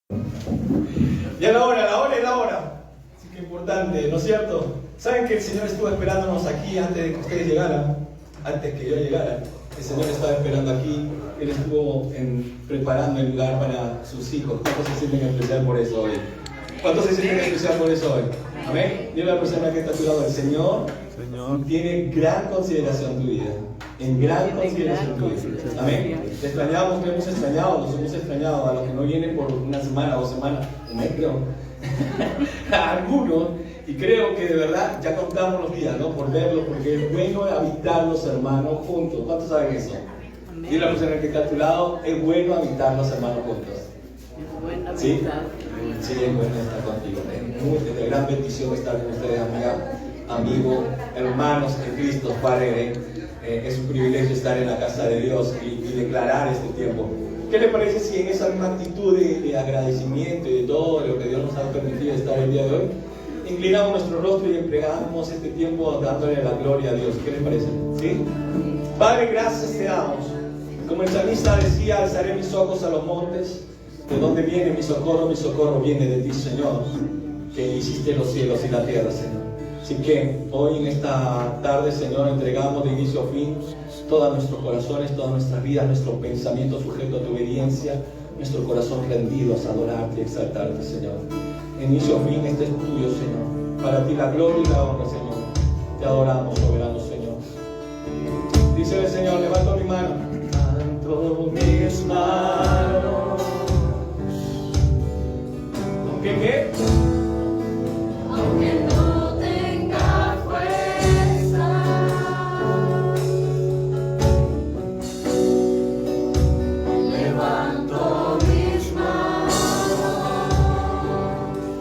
Ya la hora es la hora. Así que importante, ¿no es cierto? ¿Saben que el Señor estuvo esperándonos aquí antes de que ustedes llegaran? Antes que yo llegara. El Señor estaba esperando aquí. Él estuvo preparando el lugar para sus hijos. ¿Cuántos se sienten especial por eso hoy? ¿Cuántos se sienten especial por eso hoy? Amén. Dile a la persona que está a tu lado: el Señor tiene gran consideración tu vida. En gran consideración tu vida. Amén. Te extrañamos, te hemos extrañado, nos hemos extrañado a los que no vienen por una semana, 2 semanas, un mes creo. A algunos. Y creo que de verdad ya contamos los días, ¿no? Por verlos, porque es bueno habitar los hermanos juntos. ¿Cuántos saben eso? Dile a la persona que está a tu lado: es bueno habitar los hermanos juntos. ¿Sí? Sí, es bueno estar contigo. Es de gran bendición estar con ustedes, amigos, hermanos en Cristo, Padre. Es un privilegio estar en la casa de Dios y declarar este tiempo. ¿Qué le parece si en esa misma actitud de agradecimiento y de todo lo que Dios nos ha permitido estar el día de hoy, inclinamos nuestro rostro y entregamos este tiempo dándole la gloria a Dios? ¿Qué le parece? ¿Sí? Padre, gracias te damos. Como el salmista decía: alzaré mis ojos a los montes. ¿De dónde viene mi socorro? Mi socorro viene de ti, Señor, que hiciste los cielos y la tierra, Señor. Así que hoy en esta tarde, Señor, entregamos de inicio a fin todos nuestros corazones, todas nuestras vidas, nuestro pensamiento sujeto a tu obediencia, nuestro corazón rendidos a adorarte y exaltarte, Señor. De inicio a fin, este es tuyo, Señor. Para ti la gloria y la honra, Señor. Te adoramos, soberano Señor. Dice el Señor: levanto mi mano. Levanto mis manos. ¿Aunque qué? Aunque no tenga fuerza, levanto mis manos.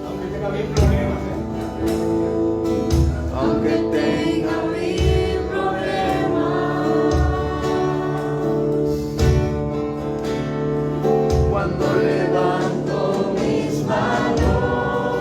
Aunque tenga mil problemas, Aunque tenga mil problemas, cuando levanto mis manos,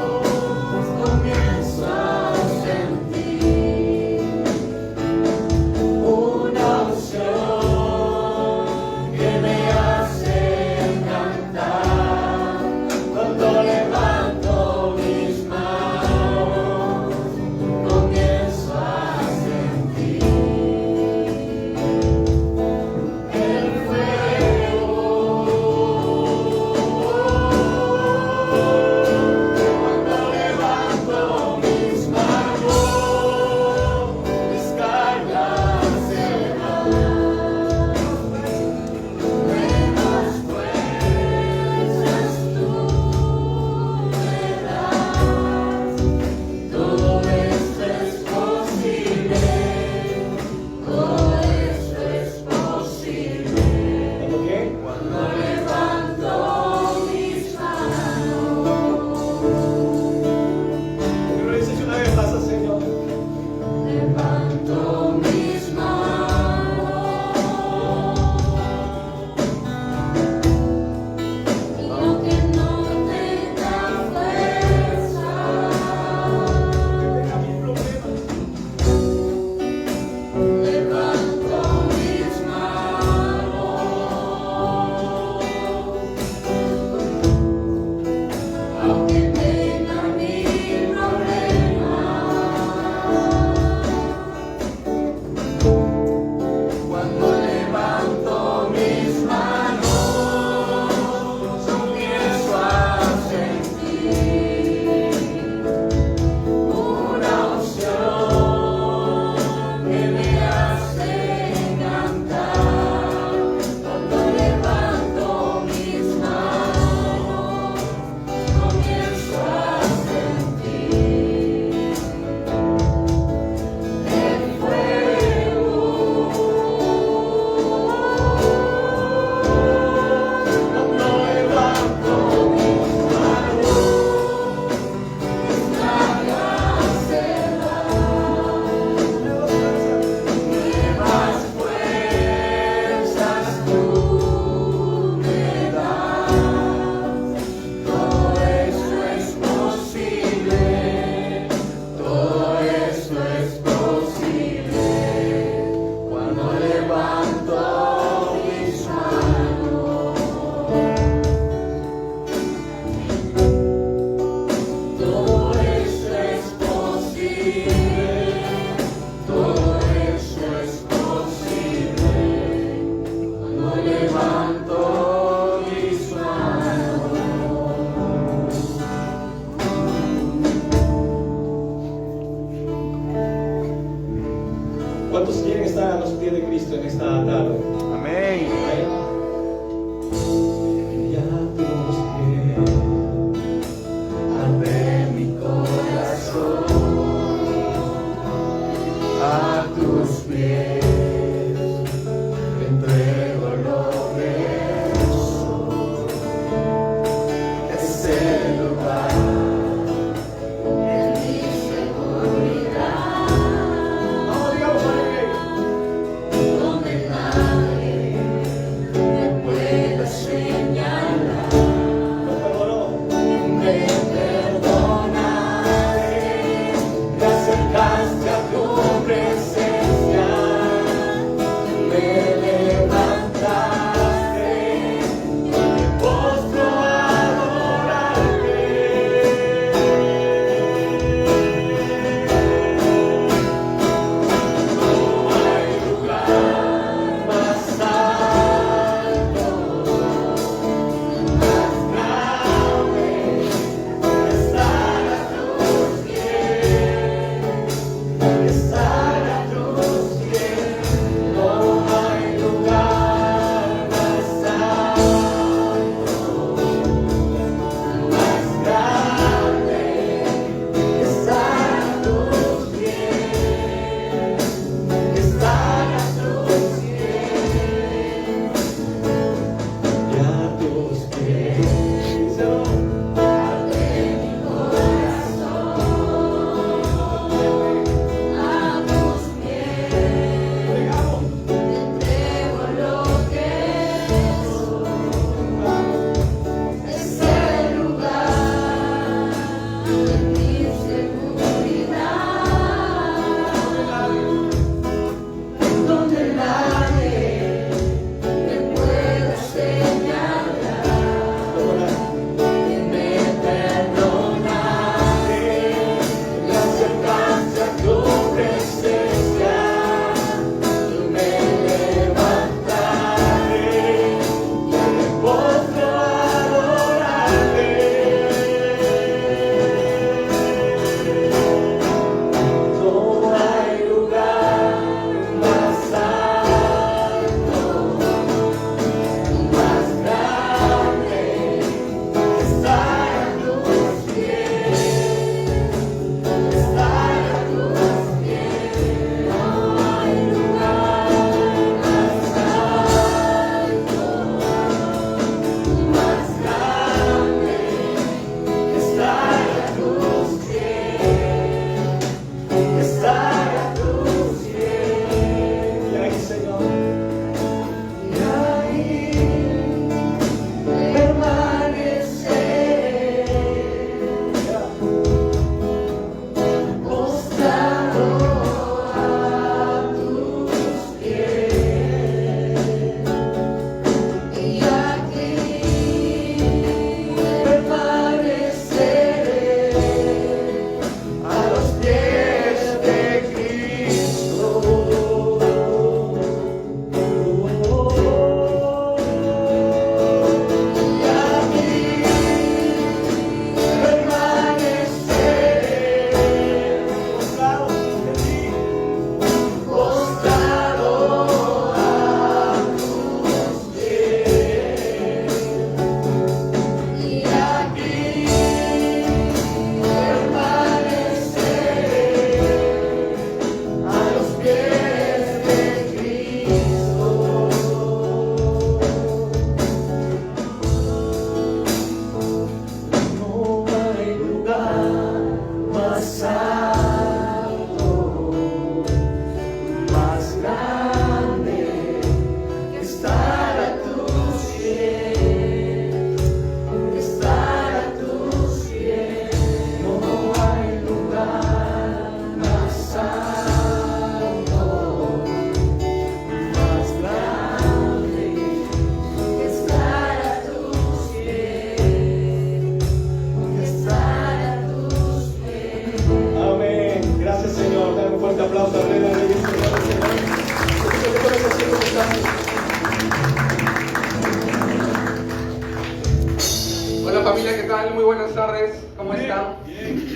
Hola familia, ¿qué tal? Muy buenas tardes, ¿cómo están?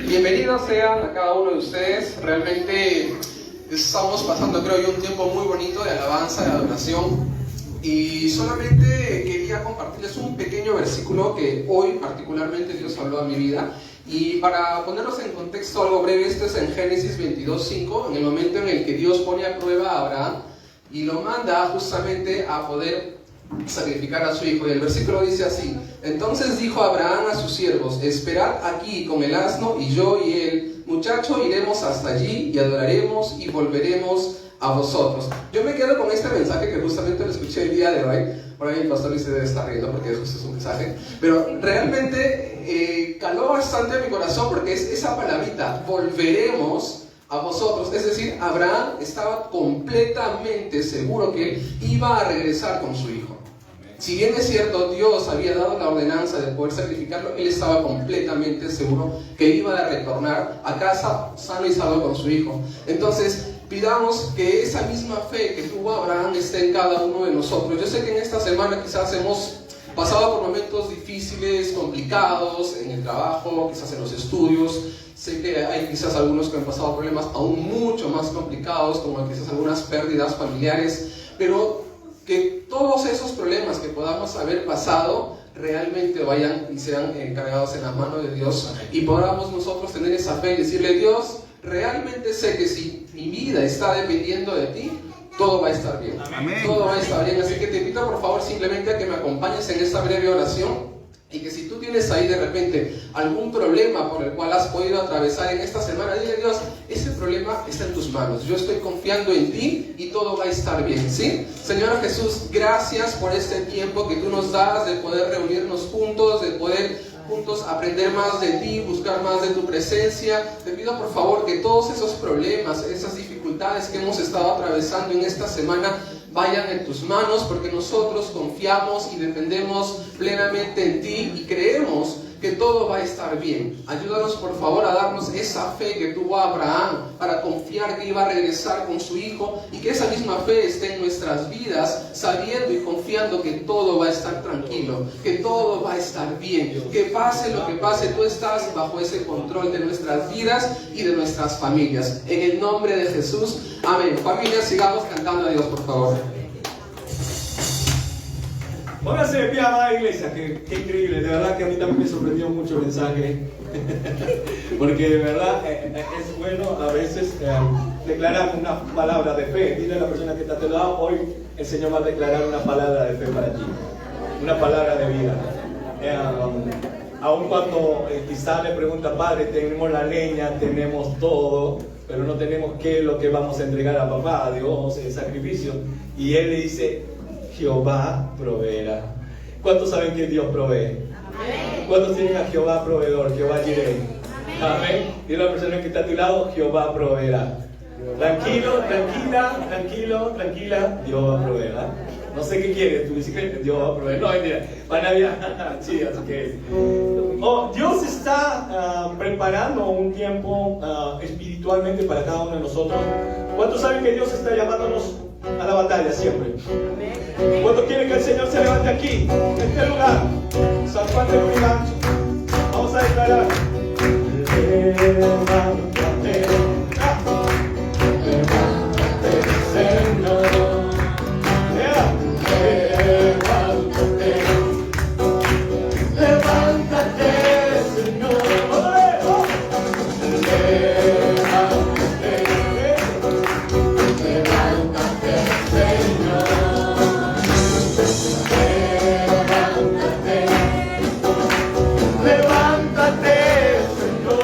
Bienvenidos sean a cada uno de ustedes. Realmente estamos pasando, creo yo, un tiempo muy bonito de alabanza, de adoración. Y solamente quería compartirles un pequeño versículo que hoy particularmente Dios habló a mi vida. Y para ponerlos en contexto algo breve, esto es en Génesis 22:5, en el momento en el que Dios pone a prueba a Abraham y lo manda justamente a poder sacrificar a su hijo. Y el versículo dice así: entonces dijo Abraham a sus siervos: esperad aquí con el asno, y yo y el muchacho iremos hasta allí y adoraremos y volveremos a vosotros. Yo me quedo con este mensaje que justamente lo escuché el día de hoy. Por ahí el pastor se debe estar riendo porque eso es un mensaje, pero realmente caló bastante a mi corazón, porque es esa palabrita, volveremos a vosotros. Es decir, Abraham estaba completamente seguro que él iba a regresar con su hijo. Si bien es cierto, Dios había dado la ordenanza de poder sacrificarlo, él estaba completamente seguro que iba a retornar a casa sano y salvo con su hijo. Entonces, pidamos que esa misma fe que tuvo Abraham esté en cada uno de nosotros. Yo sé que en esta semana quizás hemos pasado por momentos difíciles, complicados, en el trabajo, quizás en los estudios. Sé que hay quizás algunos que han pasado problemas aún mucho más complicados, como quizás algunas pérdidas familiares, pero que todos esos problemas que podamos haber pasado realmente vayan y sean cargados en las manos de Dios, y podamos nosotros tener esa fe y decirle: Dios, realmente sé que si mi vida está dependiendo de ti, todo va a estar bien. Amén. Todo va a estar bien. Así que te invito por favor simplemente a que me acompañes en esta breve oración, y que si tú tienes ahí de repente algún problema por el cual has podido atravesar en esta semana, dile: Dios, ese problema está en tus manos, yo estoy confiando en ti y todo va a estar bien, ¿sí? Señor Jesús, gracias por este tiempo que tú nos das de poder reunirnos juntos, de poder juntos aprender más de ti, buscar más de tu presencia. Te pido por favor que todos esos problemas, esas dificultades que hemos estado atravesando en esta semana vayan en tus manos, porque nosotros confiamos y dependemos plenamente en ti y creemos que todo va a estar bien. Ayúdanos por favor a darnos esa fe que tuvo Abraham para confiar que iba a regresar con su hijo, y que esa misma fe esté en nuestras vidas, sabiendo y confiando que todo va a estar tranquilo, que todo va a estar bien, que pase lo que pase, tú estás bajo ese control de nuestras vidas y de nuestras familias. En el nombre de Jesús, amén. Familia, sigamos cantando a Dios, por favor. Pónganse de pie, amada iglesia, qué increíble. De verdad que a mí también me sorprendió mucho el mensaje, porque de verdad es bueno a veces declarar una palabra de fe. Dile a la persona que está a tu lado: hoy el Señor va a declarar una palabra de fe para ti, una palabra de vida. Aun cuando quizás le pregunta: Padre, tenemos la leña, tenemos todo, pero no tenemos qué es lo que vamos a entregar a papá, a Dios, el sacrificio. Y él le dice: Jehová proveerá. ¿Cuántos saben que Dios provee? Amén. ¿Cuántos tienen a Jehová proveedor? Jehová Jireh. Amén. Dile a la persona que está a tu lado: Jehová proveerá. Tranquilo, tranquila, Dios va a proveer. No sé qué quieres, tu bicicleta, Dios va a proveer. No, mentira, para Navidad. Sí, así que Dios está preparando un tiempo espiritualmente para cada uno de nosotros. ¿Cuántos saben que Dios está llamándonos a la batalla siempre? ¿Cuántos quieren que el Señor se levante aquí, en este lugar? San Juan de Lurigancho. Vamos a declarar: levántate, levántate, Señor. Levántate, Señor. Levántate, Señor.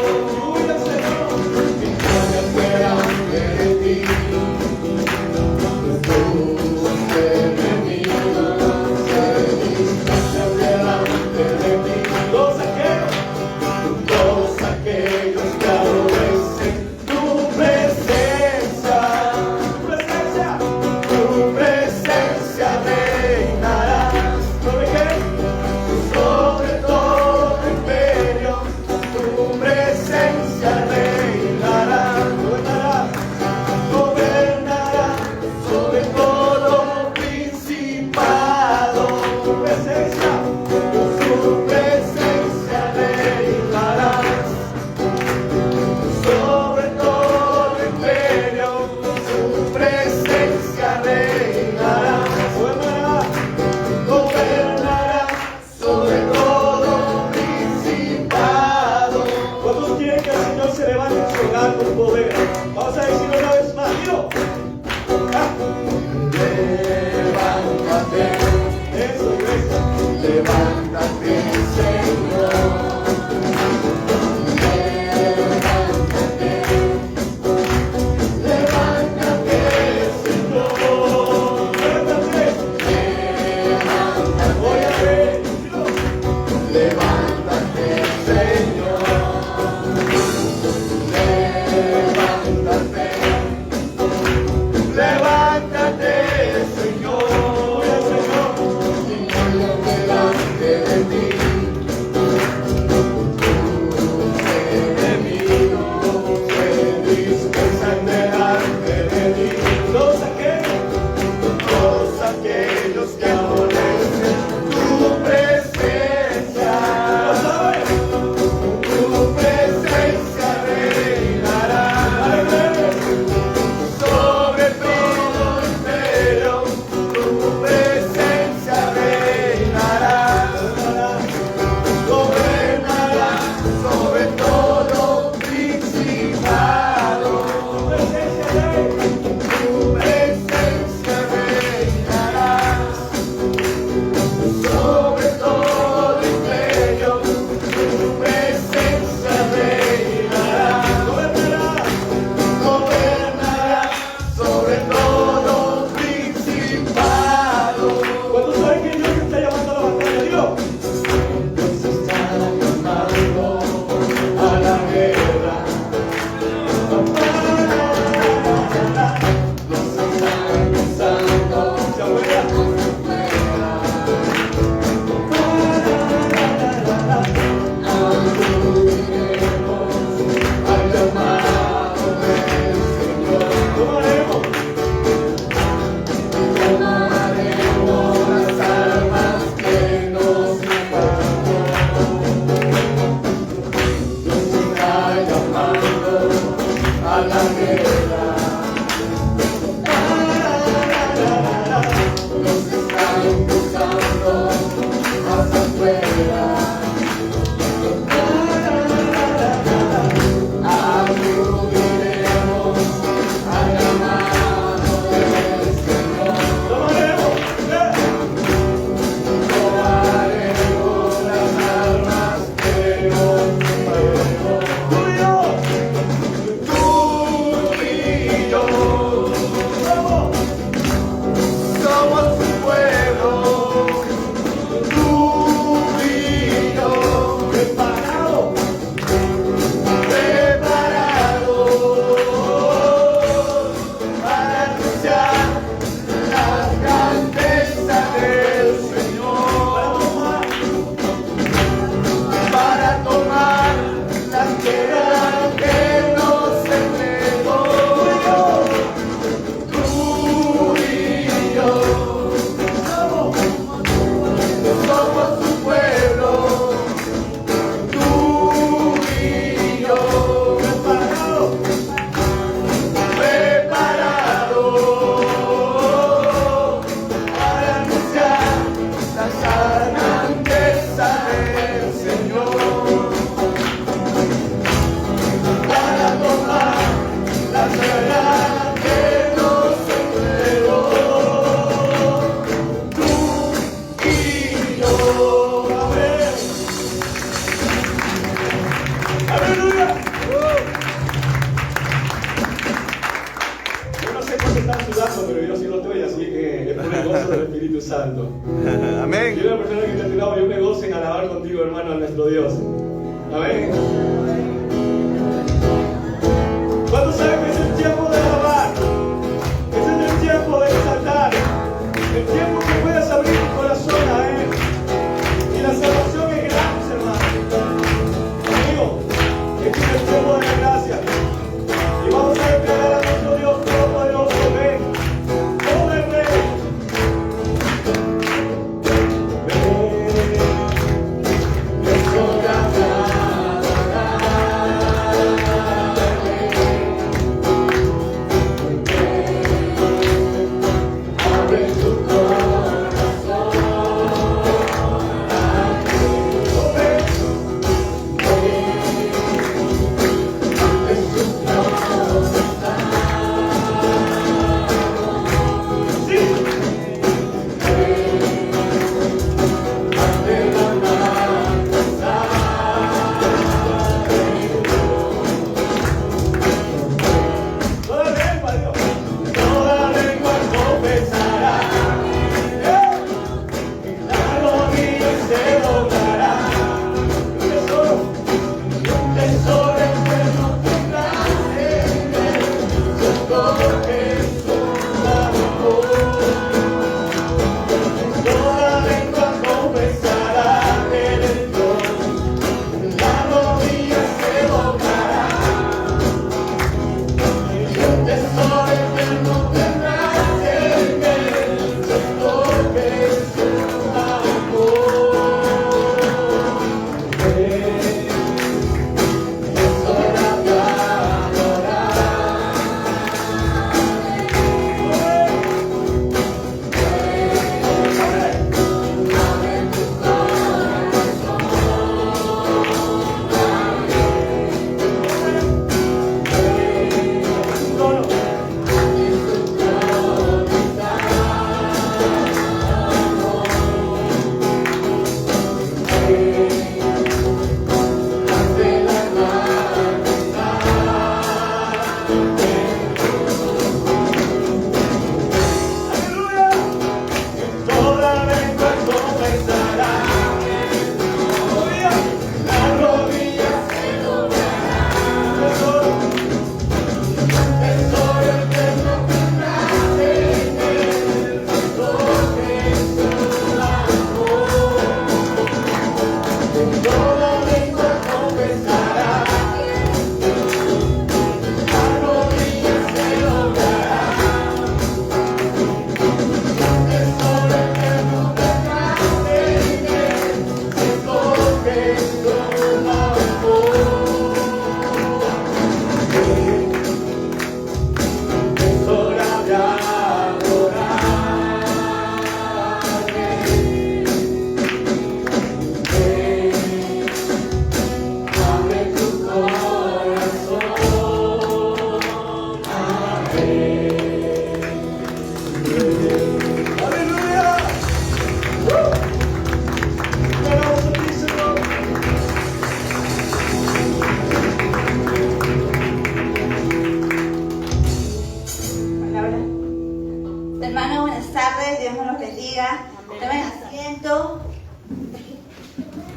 Santo. Amén. Y una persona que te ha tirado, yo me gozo en alabar contigo, hermano, a nuestro Dios. Amén. ¿Cuántos saben que es el tiempo de alabar? Este es el tiempo de exaltar. El tiempo que puedas abrir tu corazón a Él. Y la salvación es gratis, hermano. Amigo, este es el tiempo de la gracia. Y vamos a declarar a nuestro Dios Todopoderoso. Ven, oh el Rey.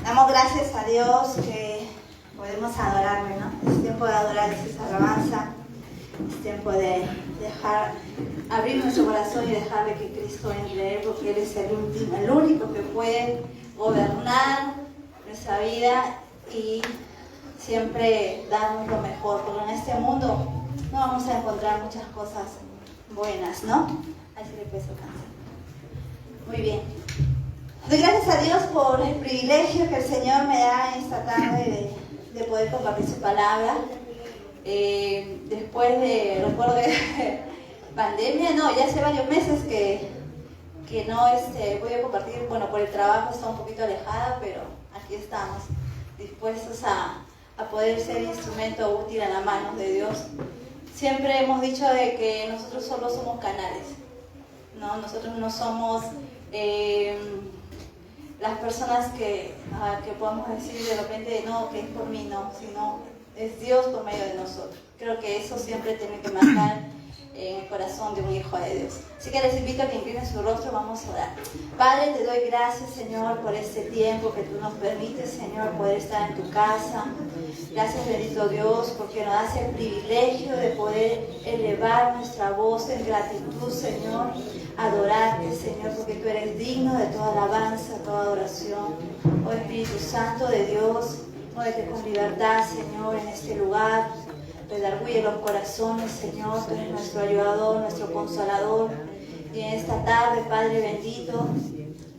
Damos gracias a Dios que podemos adorarle, ¿no? Es tiempo de adorar, es alabanza, es tiempo de dejar abrir nuestro corazón y dejarle que Cristo entre él, porque Él es el único que puede gobernar nuestra vida y siempre darnos lo mejor, porque en este mundo no vamos a encontrar muchas cosas buenas, ¿no? Así le puedo cantar. Muy bien. Doy gracias a Dios por el privilegio que el Señor me da esta tarde de poder compartir su palabra. Después de, recuerdo de pandemia, no, ya hace varios meses que no voy a compartir, bueno, por el trabajo está un poquito alejada, pero aquí estamos, dispuestos a poder ser instrumento útil a la mano de Dios. Siempre hemos dicho de que nosotros solo somos canales, ¿no? Nosotros no somos las personas que podamos decir de repente, no, que es por mí, no, sino es Dios por medio de nosotros. Creo que eso siempre tiene que marcar en el corazón de un hijo de Dios. Así que les invito a que inclinen su rostro, vamos a orar. Padre, te doy gracias, Señor, por este tiempo que tú nos permites, Señor, poder estar en tu casa. Gracias, bendito Dios, porque nos das el privilegio de poder elevar nuestra voz en gratitud, Señor, adorarte, Señor, porque tú eres digno de toda alabanza, toda adoración. Oh Espíritu Santo de Dios, muévete con libertad, Señor, en este lugar. Redarguye los corazones, Señor, tú eres nuestro ayudador, nuestro consolador. Y en esta tarde, Padre bendito,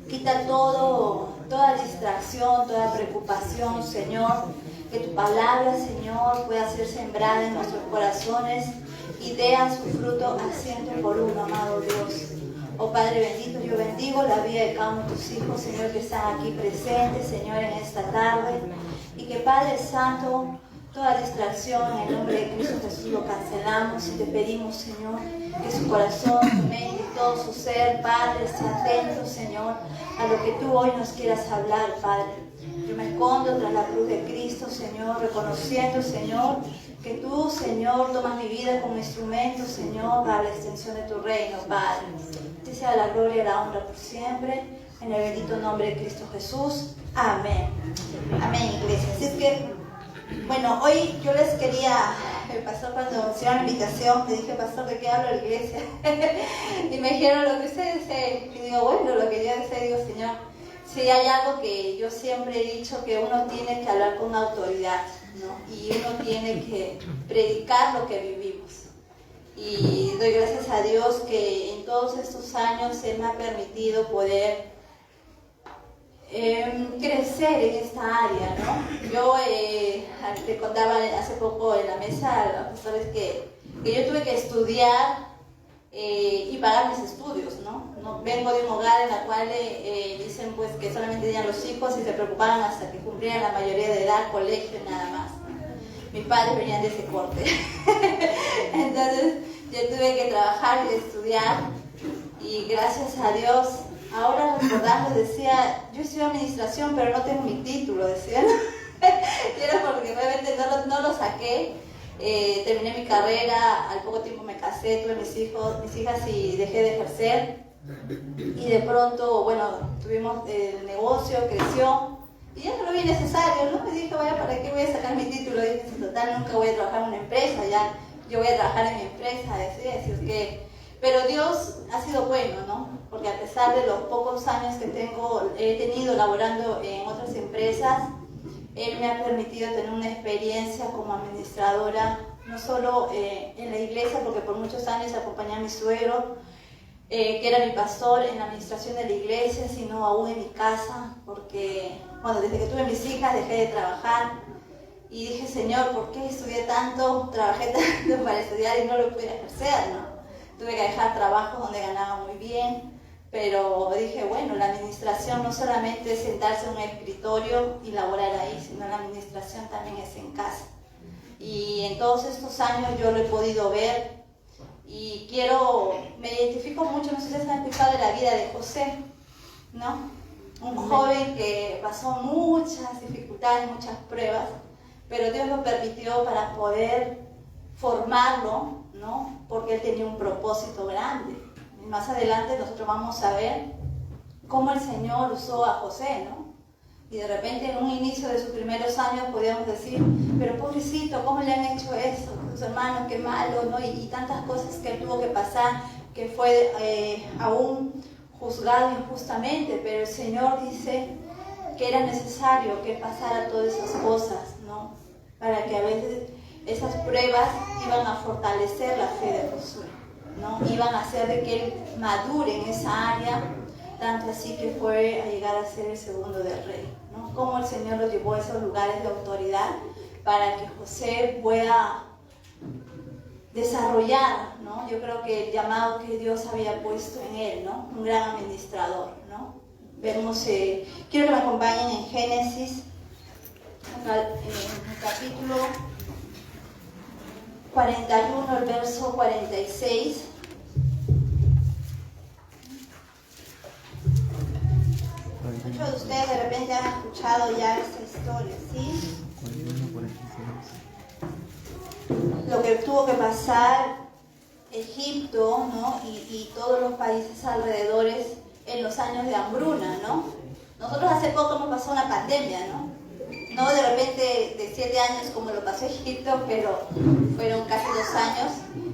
quita toda distracción, toda preocupación, Señor. Que tu palabra, Señor, pueda ser sembrada en nuestros corazones y dé a su fruto a 100 por uno, amado Dios. Oh Padre bendito, yo bendigo la vida de cada uno de tus hijos, Señor, que están aquí presentes, Señor, en esta tarde. Y que, Padre Santo, toda distracción en el nombre de Cristo Jesús lo cancelamos y te pedimos, Señor, que su corazón, su mente y todo su ser, Padre, esté atento, Señor, a lo que tú hoy nos quieras hablar, Padre. Yo me escondo tras la cruz de Cristo, Señor, reconociendo, Señor, que tú, Señor, tomas mi vida como instrumento, Señor, para la extensión de tu reino, Padre. Te sea la gloria y la honra por siempre, en el bendito nombre de Cristo Jesús. Amén. Amén, iglesia. Así es que, bueno, hoy yo les quería, el pastor cuando hicieron la invitación, me dije, pastor, ¿de qué hablo la iglesia? Y me dijeron lo que ustedes deseen. Y digo, bueno, lo que yo deseo, digo, Señor, si hay algo que yo siempre he dicho, que uno tiene que hablar con autoridad, ¿no? Y uno tiene que predicar lo que vivimos. Y doy gracias a Dios que en todos estos años Él me ha permitido poder crecer en esta área, ¿no? Yo te contaba hace poco en la mesa a los pastores que yo tuve que estudiar y pagar mis estudios, ¿no? Vengo de un hogar en la cual dicen pues que solamente tenían los hijos y se preocupaban hasta que cumplieran la mayoría de edad, colegio y nada más. Mis padres venían de ese corte. Entonces yo tuve que trabajar y estudiar y gracias a Dios, ahora recordando, decía, yo estudié administración pero no tengo mi título, decía. Y era porque realmente no lo saqué. Terminé mi carrera, al poco tiempo me casé, tuve mis hijas y dejé de ejercer. Y de pronto, bueno, tuvimos el negocio, creció y ya no lo vi necesario, ¿no? Y dije, vaya, ¿para qué voy a sacar mi título? Y dije, total, nunca voy a trabajar en una empresa, ya yo voy a trabajar en mi empresa, decir que... Pero Dios ha sido bueno, ¿no? Porque a pesar de los pocos años que he tenido laborando en otras empresas, Él me ha permitido tener una experiencia como administradora, no solo en la iglesia, porque por muchos años acompañé a mi suegro, que era mi pastor en la administración de la iglesia, sino aún en mi casa, porque bueno, desde que tuve mis hijas dejé de trabajar y dije, Señor, ¿por qué estudié tanto, trabajé tanto para estudiar y no lo pude ejercer, ¿no? Tuve que dejar trabajos donde ganaba muy bien, pero dije, bueno, la administración no solamente es sentarse en un escritorio y laborar ahí, sino la administración también es en casa. Y en todos estos años yo lo he podido ver y me identifico mucho, no sé si han escuchado de la vida de José, ¿no? Un joven que pasó muchas dificultades, muchas pruebas, pero Dios lo permitió para poder formarlo, ¿no? Porque él tenía un propósito grande. Y más adelante nosotros vamos a ver cómo el Señor usó a José, ¿no? Y de repente en un inicio de sus primeros años podíamos decir, pero pobrecito, ¿cómo le han hecho eso? Sus hermanos, qué malo, ¿no? Y tantas cosas que él tuvo que pasar, que fue aún juzgado injustamente, pero el Señor dice que era necesario que pasara todas esas cosas, ¿no? Para que a veces esas pruebas iban a fortalecer la fe de Josué, ¿no? Iban a hacer de que él madure en esa área, tanto así que fue a llegar a ser el segundo del rey, ¿no? Cómo el Señor lo llevó a esos lugares de autoridad para que José pueda desarrollar, ¿no? Yo creo que el llamado que Dios había puesto en él, ¿no? Un gran administrador, ¿no? Vemos, quiero que me acompañen en Génesis, en el capítulo 41, el verso 46. Muchos de ustedes de repente han escuchado ya esta historia, ¿sí? Lo que tuvo que pasar Egipto, ¿no? y todos los países alrededores en los años de hambruna, ¿no? Nosotros hace poco hemos pasado una pandemia, ¿no? No de repente de 7 años como lo pasó Egipto, pero fueron casi 2 años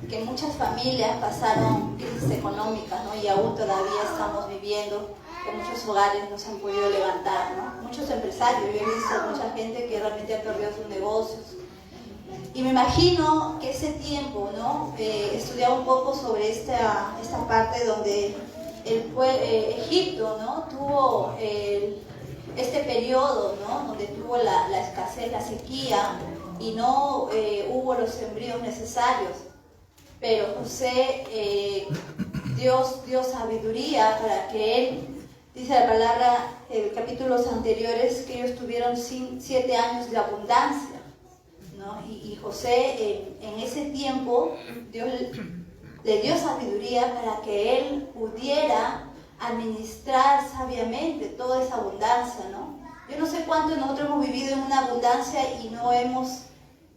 que muchas familias pasaron crisis económicas, ¿no? Y aún todavía estamos viviendo, que muchos hogares no se han podido levantar, ¿no? Muchos empresarios, yo he visto mucha gente que realmente ha perdido sus negocios. Y me imagino que ese tiempo, ¿no? Estudiaba un poco sobre esta parte donde Egipto, ¿no? Tuvo este periodo, ¿no? Donde tuvo la escasez, la sequía, y no hubo los sembríos necesarios. Pero José, Dios dio sabiduría para que él, dice la palabra en capítulos anteriores, que ellos tuvieron 7 años de abundancia, ¿no? Y José en ese tiempo, Dios le dio sabiduría para que él pudiera administrar sabiamente toda esa abundancia, ¿no? Yo no sé cuántos nosotros hemos vivido en una abundancia y no hemos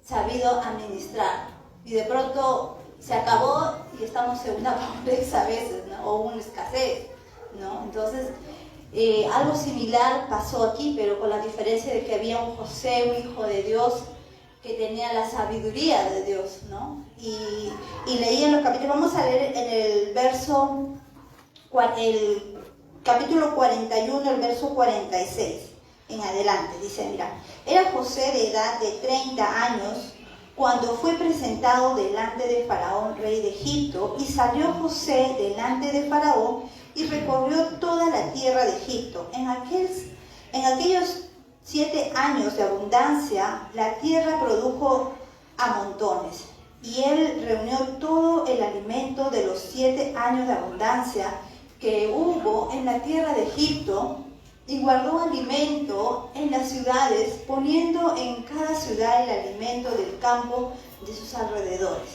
sabido administrar. Y de pronto se acabó y estamos en una pobreza a veces, ¿no? O una escasez, ¿no? Entonces, algo similar pasó aquí, pero con la diferencia de que había un José, un hijo de Dios, que tenía la sabiduría de Dios, ¿no? Y leí en los capítulos, vamos a leer en el capítulo 41, el verso 46 en adelante. Dice, mira, era José de edad de 30 años cuando fue presentado delante de Faraón, rey de Egipto, y salió José delante de Faraón y recorrió toda la tierra de Egipto. En aquellos 7 años de abundancia, la tierra produjo a montones, y él reunió todo el alimento de los 7 años de abundancia que hubo en la tierra de Egipto, y guardó alimento en las ciudades, poniendo en cada ciudad el alimento del campo de sus alrededores.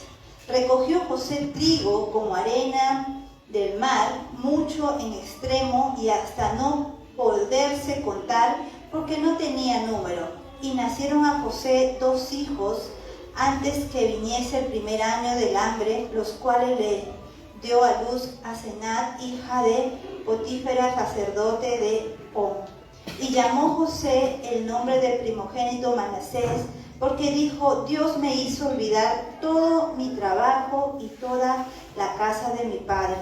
Recogió José trigo como arena del mar, mucho en extremo, y hasta no poderse contar, porque no tenía número. Y nacieron a José 2 hijos antes que viniese el primer año del hambre, los cuales le dio a luz a Senat, hija de Potífera, sacerdote de On. Y llamó José el nombre del primogénito Manasés, porque dijo, Dios me hizo olvidar todo mi trabajo y toda la casa de mi padre.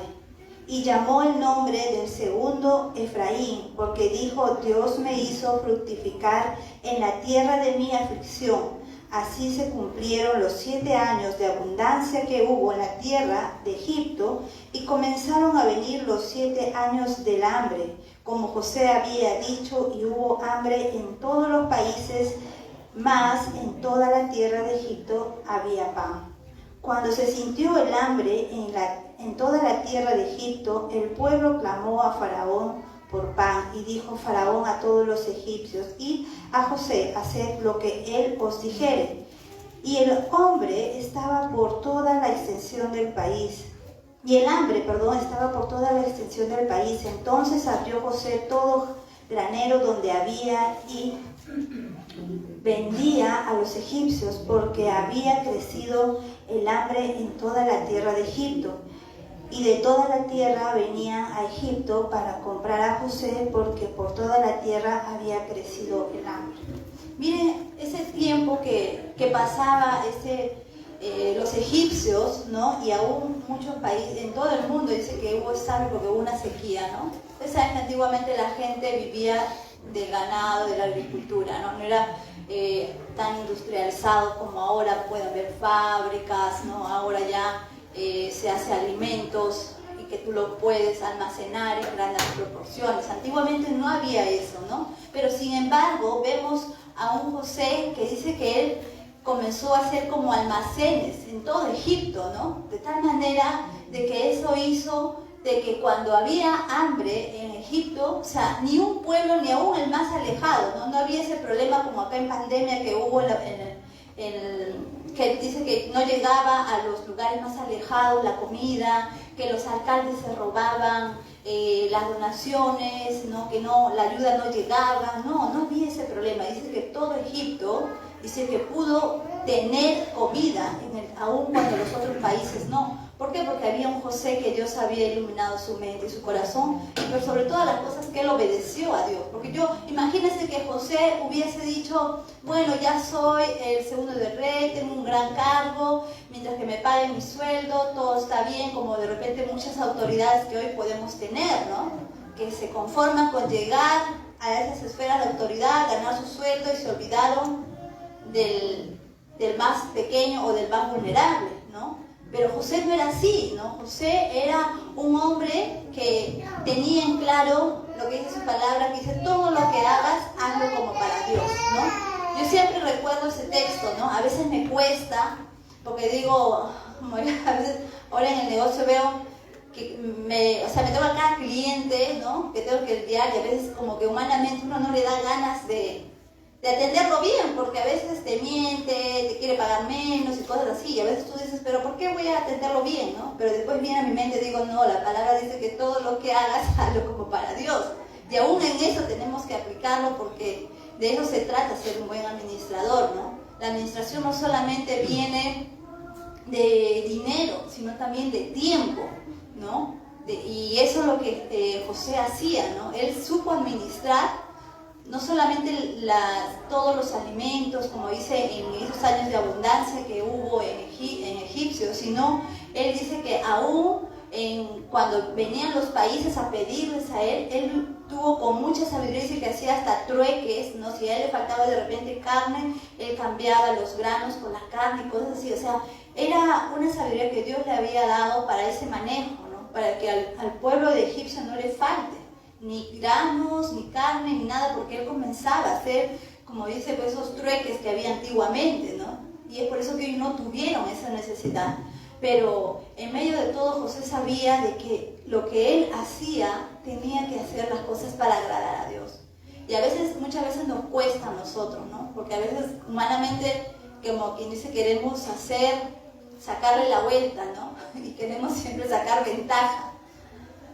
Y llamó el nombre del segundo Efraín, porque dijo, Dios me hizo fructificar en la tierra de mi aflicción. Así se cumplieron los 7 años de abundancia que hubo en la tierra de Egipto, y comenzaron a venir los 7 años del hambre, como José había dicho, y hubo hambre en todos los países, mas en toda la tierra de Egipto había pan. Cuando se sintió el hambre en toda la tierra de Egipto, el pueblo clamó a Faraón por pan, y dijo Faraón a todos los egipcios, id a José, haced lo que él os dijere. Y el hambre estaba por toda la extensión del país. Estaba por toda la extensión del país. Entonces abrió José todo granero donde había y vendía a los egipcios, porque había crecido el hambre en toda la tierra de Egipto. Y de toda la tierra venían a Egipto para comprar a José, porque por toda la tierra había crecido el hambre. Miren ese tiempo que pasaba los egipcios, ¿no? Y aún muchos países, en todo el mundo dice que hubo hambre porque hubo una sequía, ¿no? Ustedes saben que antiguamente la gente vivía del ganado, de la agricultura, ¿no? No era tan industrializado como ahora. Pueden haber fábricas, ¿no? Ahora ya se hace alimentos y que tú lo puedes almacenar en grandes proporciones. Antiguamente no había eso, ¿no? Pero sin embargo vemos a un José que dice que él comenzó a hacer como almacenes en todo Egipto, ¿no? De tal manera de que eso hizo de que cuando había hambre en Egipto, o sea, ni un pueblo, ni aún el más alejado, ¿no? No había ese problema como acá en pandemia que hubo que dice que no llegaba a los lugares más alejados la comida, que los alcaldes se robaban las donaciones, ¿no? Que la ayuda no llegaba. No había ese problema. Dice que todo Egipto, dice que pudo tener comida, aún cuando los otros países no, ¿Por qué? Porque había un José que Dios había iluminado su mente y su corazón, pero sobre todas las cosas que él obedeció a Dios. Porque imagínense que José hubiese dicho, bueno, ya soy el segundo del rey, tengo un gran cargo, mientras que me paguen mi sueldo, todo está bien, como de repente muchas autoridades que hoy podemos tener, ¿no? Que se conforman con llegar a esas esferas de autoridad, ganar su sueldo y se olvidaron del más pequeño o del más vulnerable, ¿no? Pero José no era así, ¿no? José era un hombre que tenía en claro lo que dice su palabra, que dice, todo lo que hagas, hazlo como para Dios, ¿no? Yo siempre recuerdo ese texto, ¿no? A veces me cuesta, porque digo, como a veces ahora en el negocio veo que me toca cada cliente, ¿no? Que tengo que lidiar y a veces como que humanamente uno no le da ganas de atenderlo bien, porque a veces te miente, te quiere pagar menos y cosas así, y a veces tú dices, pero ¿por qué voy a atenderlo bien, no? Pero después viene a mi mente y digo, no, la palabra dice que todo lo que hagas, hazlo como para Dios, y aún en eso tenemos que aplicarlo, porque de eso se trata, ser un buen administrador, ¿no? La administración no solamente viene de dinero, sino también de tiempo, ¿no? Y eso es lo que José hacía, ¿no? Él supo administrar no solamente todos los alimentos, como dice en esos años de abundancia que hubo en Egipcio, sino él dice que aún cuando venían los países a pedirles a él tuvo con mucha sabiduría, dice que hacía hasta trueques, ¿no? Si a él le faltaba de repente carne, él cambiaba los granos por la carne y cosas así. O sea, era una sabiduría que Dios le había dado para ese manejo, ¿no? Para que al pueblo de Egipcio no le falte ni granos, ni carne, ni nada, porque él comenzaba a hacer, como dice, pues esos trueques que había antiguamente, ¿no? Y es por eso que hoy no tuvieron esa necesidad. Pero en medio de todo José sabía de que lo que él hacía tenía que hacer las cosas para agradar a Dios. Y a veces, muchas veces nos cuesta a nosotros, ¿no? Porque a veces humanamente, como quien dice, queremos sacarle la vuelta, ¿no? Y queremos siempre sacar ventaja.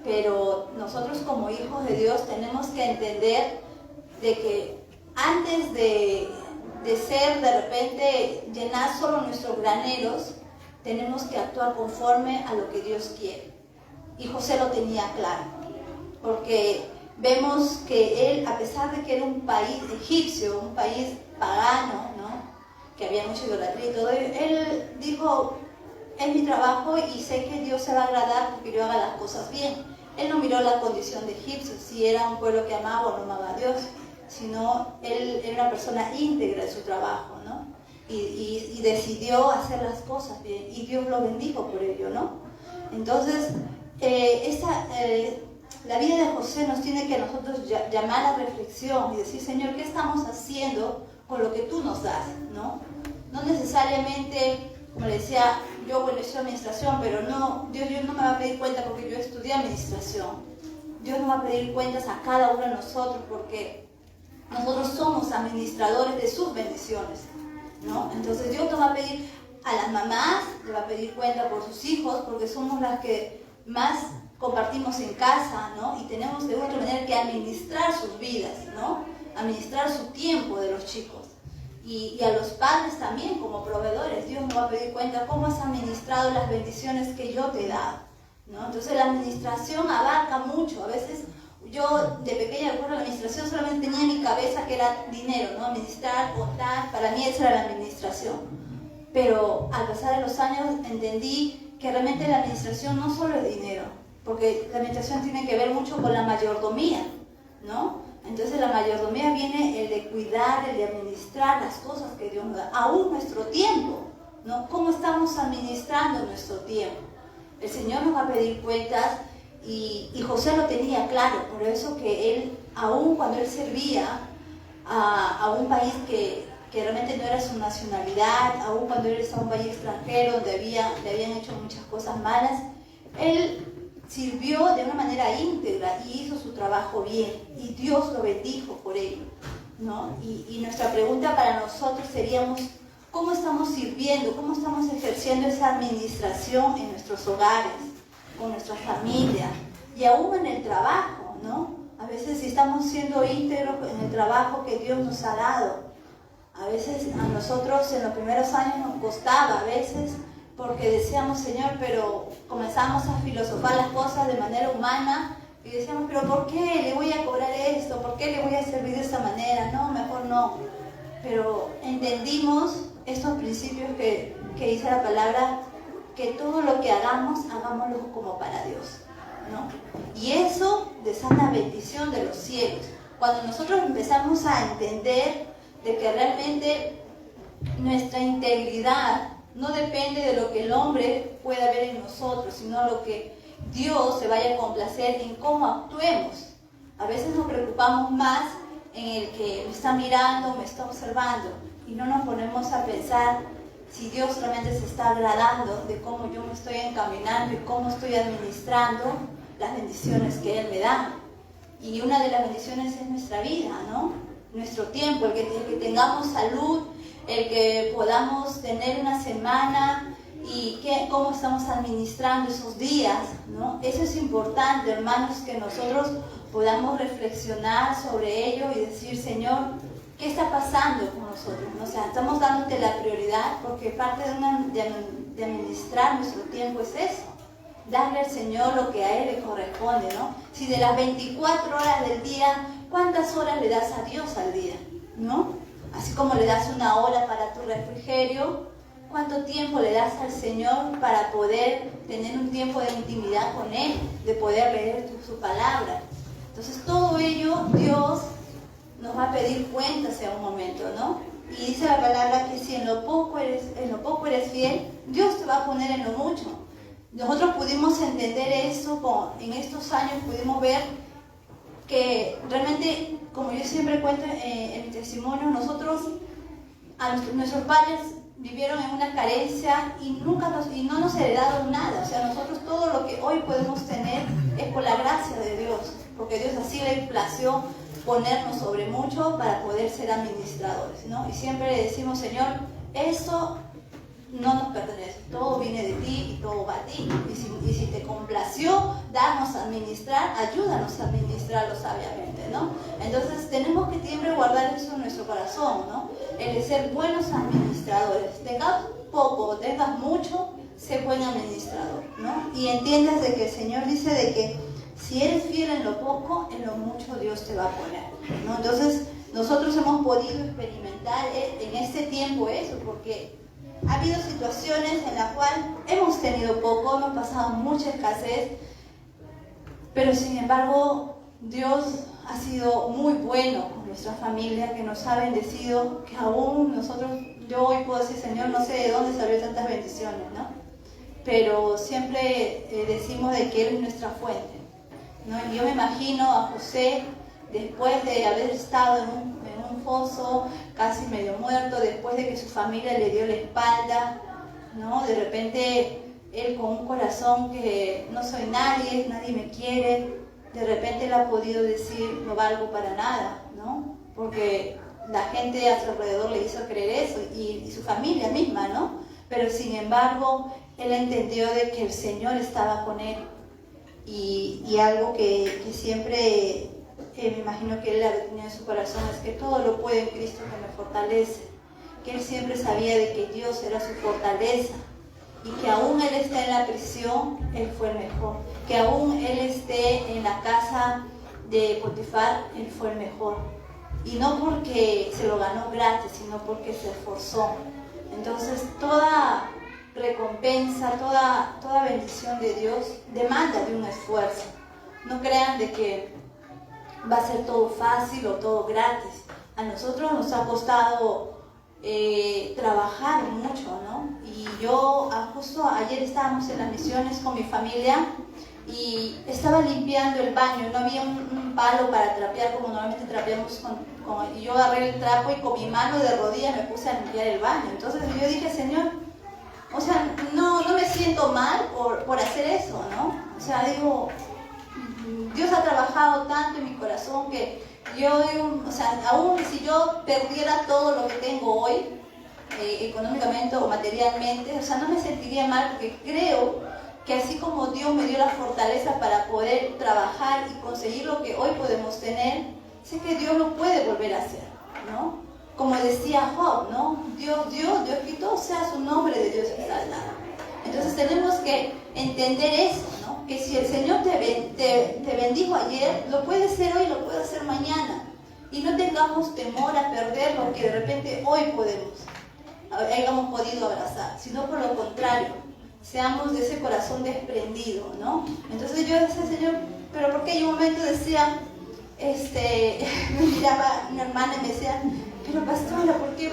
Pero nosotros como hijos de Dios tenemos que entender de que antes de ser de repente llenar solo nuestros graneros, tenemos que actuar conforme a lo que Dios quiere. Y José lo tenía claro, porque vemos que él, a pesar de que era un país egipcio, un país pagano, ¿no? Que había mucha idolatría y todo, él dijo, es mi trabajo y sé que Dios se va a agradar porque yo haga las cosas bien. Él no miró la condición de egipcio, si era un pueblo que amaba o no amaba a Dios, sino él era una persona íntegra en su trabajo, ¿no? Y decidió hacer las cosas bien, y Dios lo bendijo por ello, ¿no? Entonces, la vida de José nos tiene que a nosotros llamar a reflexión y decir, Señor, ¿qué estamos haciendo con lo que tú nos das, ¿no? No necesariamente, como le decía, yo estudio administración, pero no, Dios no me va a pedir cuenta porque yo estudié administración. Dios nos va a pedir cuentas a cada uno de nosotros porque nosotros somos administradores de sus bendiciones, ¿no? Entonces Dios nos va a pedir a las mamás, le va a pedir cuenta por sus hijos porque somos las que más compartimos en casa, ¿no? Y tenemos de otra manera que administrar sus vidas, ¿no? Administrar su tiempo de los chicos. Y a los padres también como proveedores, Dios nos va a pedir cuenta cómo has administrado las bendiciones que yo te he dado, ¿no? Entonces la administración abarca mucho. A veces yo de pequeña recuerdo la administración solamente tenía en mi cabeza que era dinero, ¿no? Administrar, contar, para mí esa era la administración. Pero al pasar de los años entendí que realmente la administración no solo es dinero, porque la administración tiene que ver mucho con la mayordomía, ¿no? Entonces la mayordomía viene el de cuidar, el de administrar las cosas que Dios nos da, aún nuestro tiempo, ¿no? ¿Cómo estamos administrando nuestro tiempo? El Señor nos va a pedir cuentas y José lo tenía claro, por eso que él, aún cuando él servía a un país que realmente no era su nacionalidad, aún cuando él estaba en un país extranjero donde le habían hecho muchas cosas malas, él sirvió de una manera íntegra y hizo su trabajo bien y Dios lo bendijo por ello, ¿no? Y nuestra pregunta para nosotros seríamos, ¿cómo estamos sirviendo? ¿Cómo estamos ejerciendo esa administración en nuestros hogares, con nuestra familia y aún en el trabajo, ¿no? A veces si estamos siendo íntegros en el trabajo que Dios nos ha dado, a veces a nosotros en los primeros años nos costaba, a veces, porque decíamos, Señor, pero comenzamos a filosofar las cosas de manera humana y decíamos, pero ¿por qué le voy a cobrar esto? ¿Por qué le voy a servir de esta manera? No, mejor no. Pero entendimos estos principios que dice la palabra, que todo lo que hagamos, hagámoslo como para Dios, ¿no? Y eso desata bendición de los cielos. Cuando nosotros empezamos a entender de que realmente nuestra integridad no depende de lo que el hombre pueda ver en nosotros, sino lo que Dios se vaya a complacer en cómo actuemos. A veces nos preocupamos más en el que me está mirando, me está observando, y no nos ponemos a pensar si Dios realmente se está agradando de cómo yo me estoy encaminando y cómo estoy administrando las bendiciones que Él me da. Y una de las bendiciones es nuestra vida, ¿no? Nuestro tiempo, el que tengamos salud, el que podamos tener una semana y cómo estamos administrando esos días, ¿no? Eso es importante, hermanos, que nosotros podamos reflexionar sobre ello y decir, Señor, ¿qué está pasando con nosotros? O sea, estamos dándote la prioridad, porque parte de administrar nuestro tiempo es eso, darle al Señor lo que a Él le corresponde, ¿no? Si de las 24 horas del día, ¿cuántas horas le das a Dios al día? ¿No? Así como le das una hora para tu refrigerio, ¿cuánto tiempo le das al Señor para poder tener un tiempo de intimidad con Él, de poder leer su palabra? Entonces todo ello Dios nos va a pedir cuentas en un momento, ¿no? Y dice la palabra que si en lo poco eres fiel, Dios te va a poner en lo mucho. Nosotros pudimos entender eso, en estos años pudimos ver que realmente, como yo siempre cuento en mi testimonio, nuestros padres vivieron en una carencia y no nos heredaron nada. O sea, nosotros todo lo que hoy podemos tener es por la gracia de Dios, porque Dios así le plació ponernos sobre mucho para poder ser administradores, ¿no? Y siempre le decimos, Señor, eso no nos pertenece, todo viene de ti y todo va a ti. Y si te complació darnos a administrar, ayúdanos a administrarlo sabiamente, ¿no? Entonces tenemos que siempre guardar eso en nuestro corazón, ¿no? El de ser buenos administradores. Tengas poco o tengas mucho, sé buen administrador, ¿no? Y entiendas de que el Señor dice de que si eres fiel en lo poco, en lo mucho Dios te va a poner, ¿no? Entonces nosotros hemos podido experimentar en este tiempo eso, porque ha habido situaciones en las cuales hemos tenido poco, hemos pasado mucha escasez, pero sin embargo Dios ha sido muy bueno con nuestra familia, que nos ha bendecido, que aún nosotros, yo hoy puedo decir, Señor, no sé de dónde salió tantas bendiciones, ¿no? Pero siempre decimos de que Él es nuestra fuente, ¿no? Y yo me imagino a José, después de haber estado en un foso, casi medio muerto, después de que su familia le dio la espalda, ¿no? De repente él con un corazón que no soy nadie, nadie me quiere, de repente él ha podido decir no valgo para nada, ¿no? Porque la gente a su alrededor le hizo creer eso y su familia misma, ¿no? Pero sin embargo él entendió de que el Señor estaba con él y algo que siempre me imagino que él había tenido en su corazón es que todo lo puede en Cristo que me fortalece, que él siempre sabía de que Dios era su fortaleza y que aún él esté en la prisión, él fue el mejor, que aún él esté en la casa de Potifar, él fue el mejor, y no porque se lo ganó gratis, sino porque se esforzó. Entonces toda recompensa, toda bendición de Dios demanda de un esfuerzo. No crean de que va a ser todo fácil o todo gratis. A nosotros nos ha costado trabajar mucho, ¿no? Y yo justo ayer estábamos en las misiones con mi familia y estaba limpiando el baño, no había un palo para trapear como normalmente trapeamos y yo agarré el trapo y con mi mano de rodillas me puse a limpiar el baño. Entonces yo dije, Señor, o sea, no me siento mal por hacer eso, ¿no? O sea, digo, Dios ha trabajado tanto en mi corazón que yo digo, o sea, aún si yo perdiera todo lo que tengo hoy, económicamente o materialmente, o sea, no me sentiría mal, porque creo que así como Dios me dio la fortaleza para poder trabajar y conseguir lo que hoy podemos tener, sé que Dios lo puede volver a hacer, ¿no? Como decía Job, ¿no? Dios quitó, sea su nombre de Dios exaltado. Entonces tenemos que entender eso, ¿no? Que si el Señor te bendijo ayer, lo puede hacer hoy, lo puede hacer mañana. Y no tengamos temor a perder lo que de repente hoy hayamos podido abrazar, sino por lo contrario, seamos de ese corazón desprendido, ¿no? Entonces yo decía, Señor, pero ¿por qué? Y un momento decía, me miraba una hermana y me decía, pero pastora, ¿por qué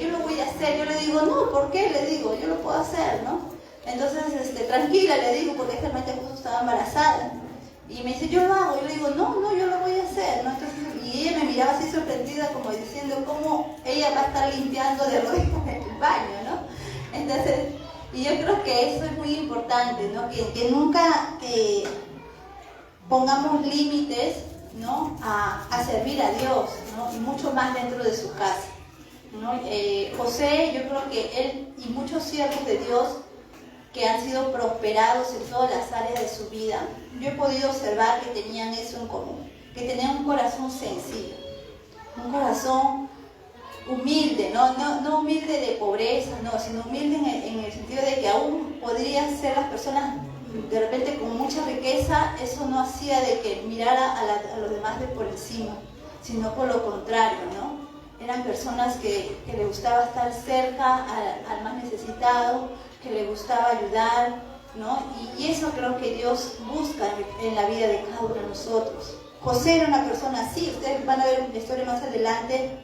yo lo voy a hacer? Yo le digo, no, ¿por qué? Le digo, yo lo puedo hacer, ¿no? Entonces, tranquila, le digo, porque realmente justo estaba embarazada. Y me dice, yo lo hago. Yo le digo, no, yo lo voy a hacer, ¿no? Entonces, y ella me miraba así sorprendida, como diciendo, ¿cómo ella va a estar limpiando de rodillas en el baño, ¿no? Entonces, y yo creo que eso es muy importante, ¿no? Que nunca pongamos límites, ¿no? A servir a Dios, ¿no? Y mucho más dentro de su casa, ¿no? José, yo creo que él y muchos siervos de Dios que han sido prosperados en todas las áreas de su vida, yo he podido observar que tenían eso en común, que tenían un corazón sencillo, un corazón humilde, no humilde de pobreza, no, sino humilde en el sentido de que aún podrían ser las personas de repente con mucha riqueza. Eso no hacía de que mirara a los demás de por encima, sino por lo contrario, ¿no? Eran personas que le gustaba estar cerca al más necesitado, que le gustaba ayudar, ¿no? Y eso creo que Dios busca en la vida de cada uno de nosotros. José era una persona así. Ustedes van a ver una historia más adelante,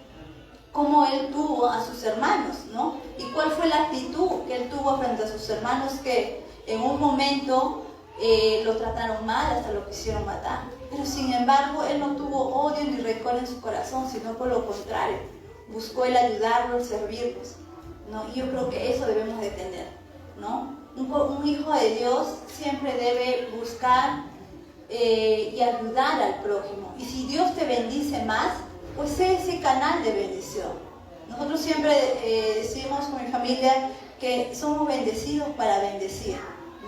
cómo él tuvo a sus hermanos, ¿no? Y cuál fue la actitud que él tuvo frente a sus hermanos, que en un momento lo trataron mal, hasta lo quisieron matar. Pero sin embargo, él no tuvo odio ni rencor en su corazón, sino por lo contrario, buscó el ayudarlos, el servirlos, ¿no? Y yo creo que eso debemos de tener, ¿no? Un hijo de Dios siempre debe buscar y ayudar al prójimo. Y si Dios te bendice más, pues sé ese canal de bendición. Nosotros siempre decimos con mi familia que somos bendecidos para bendecir,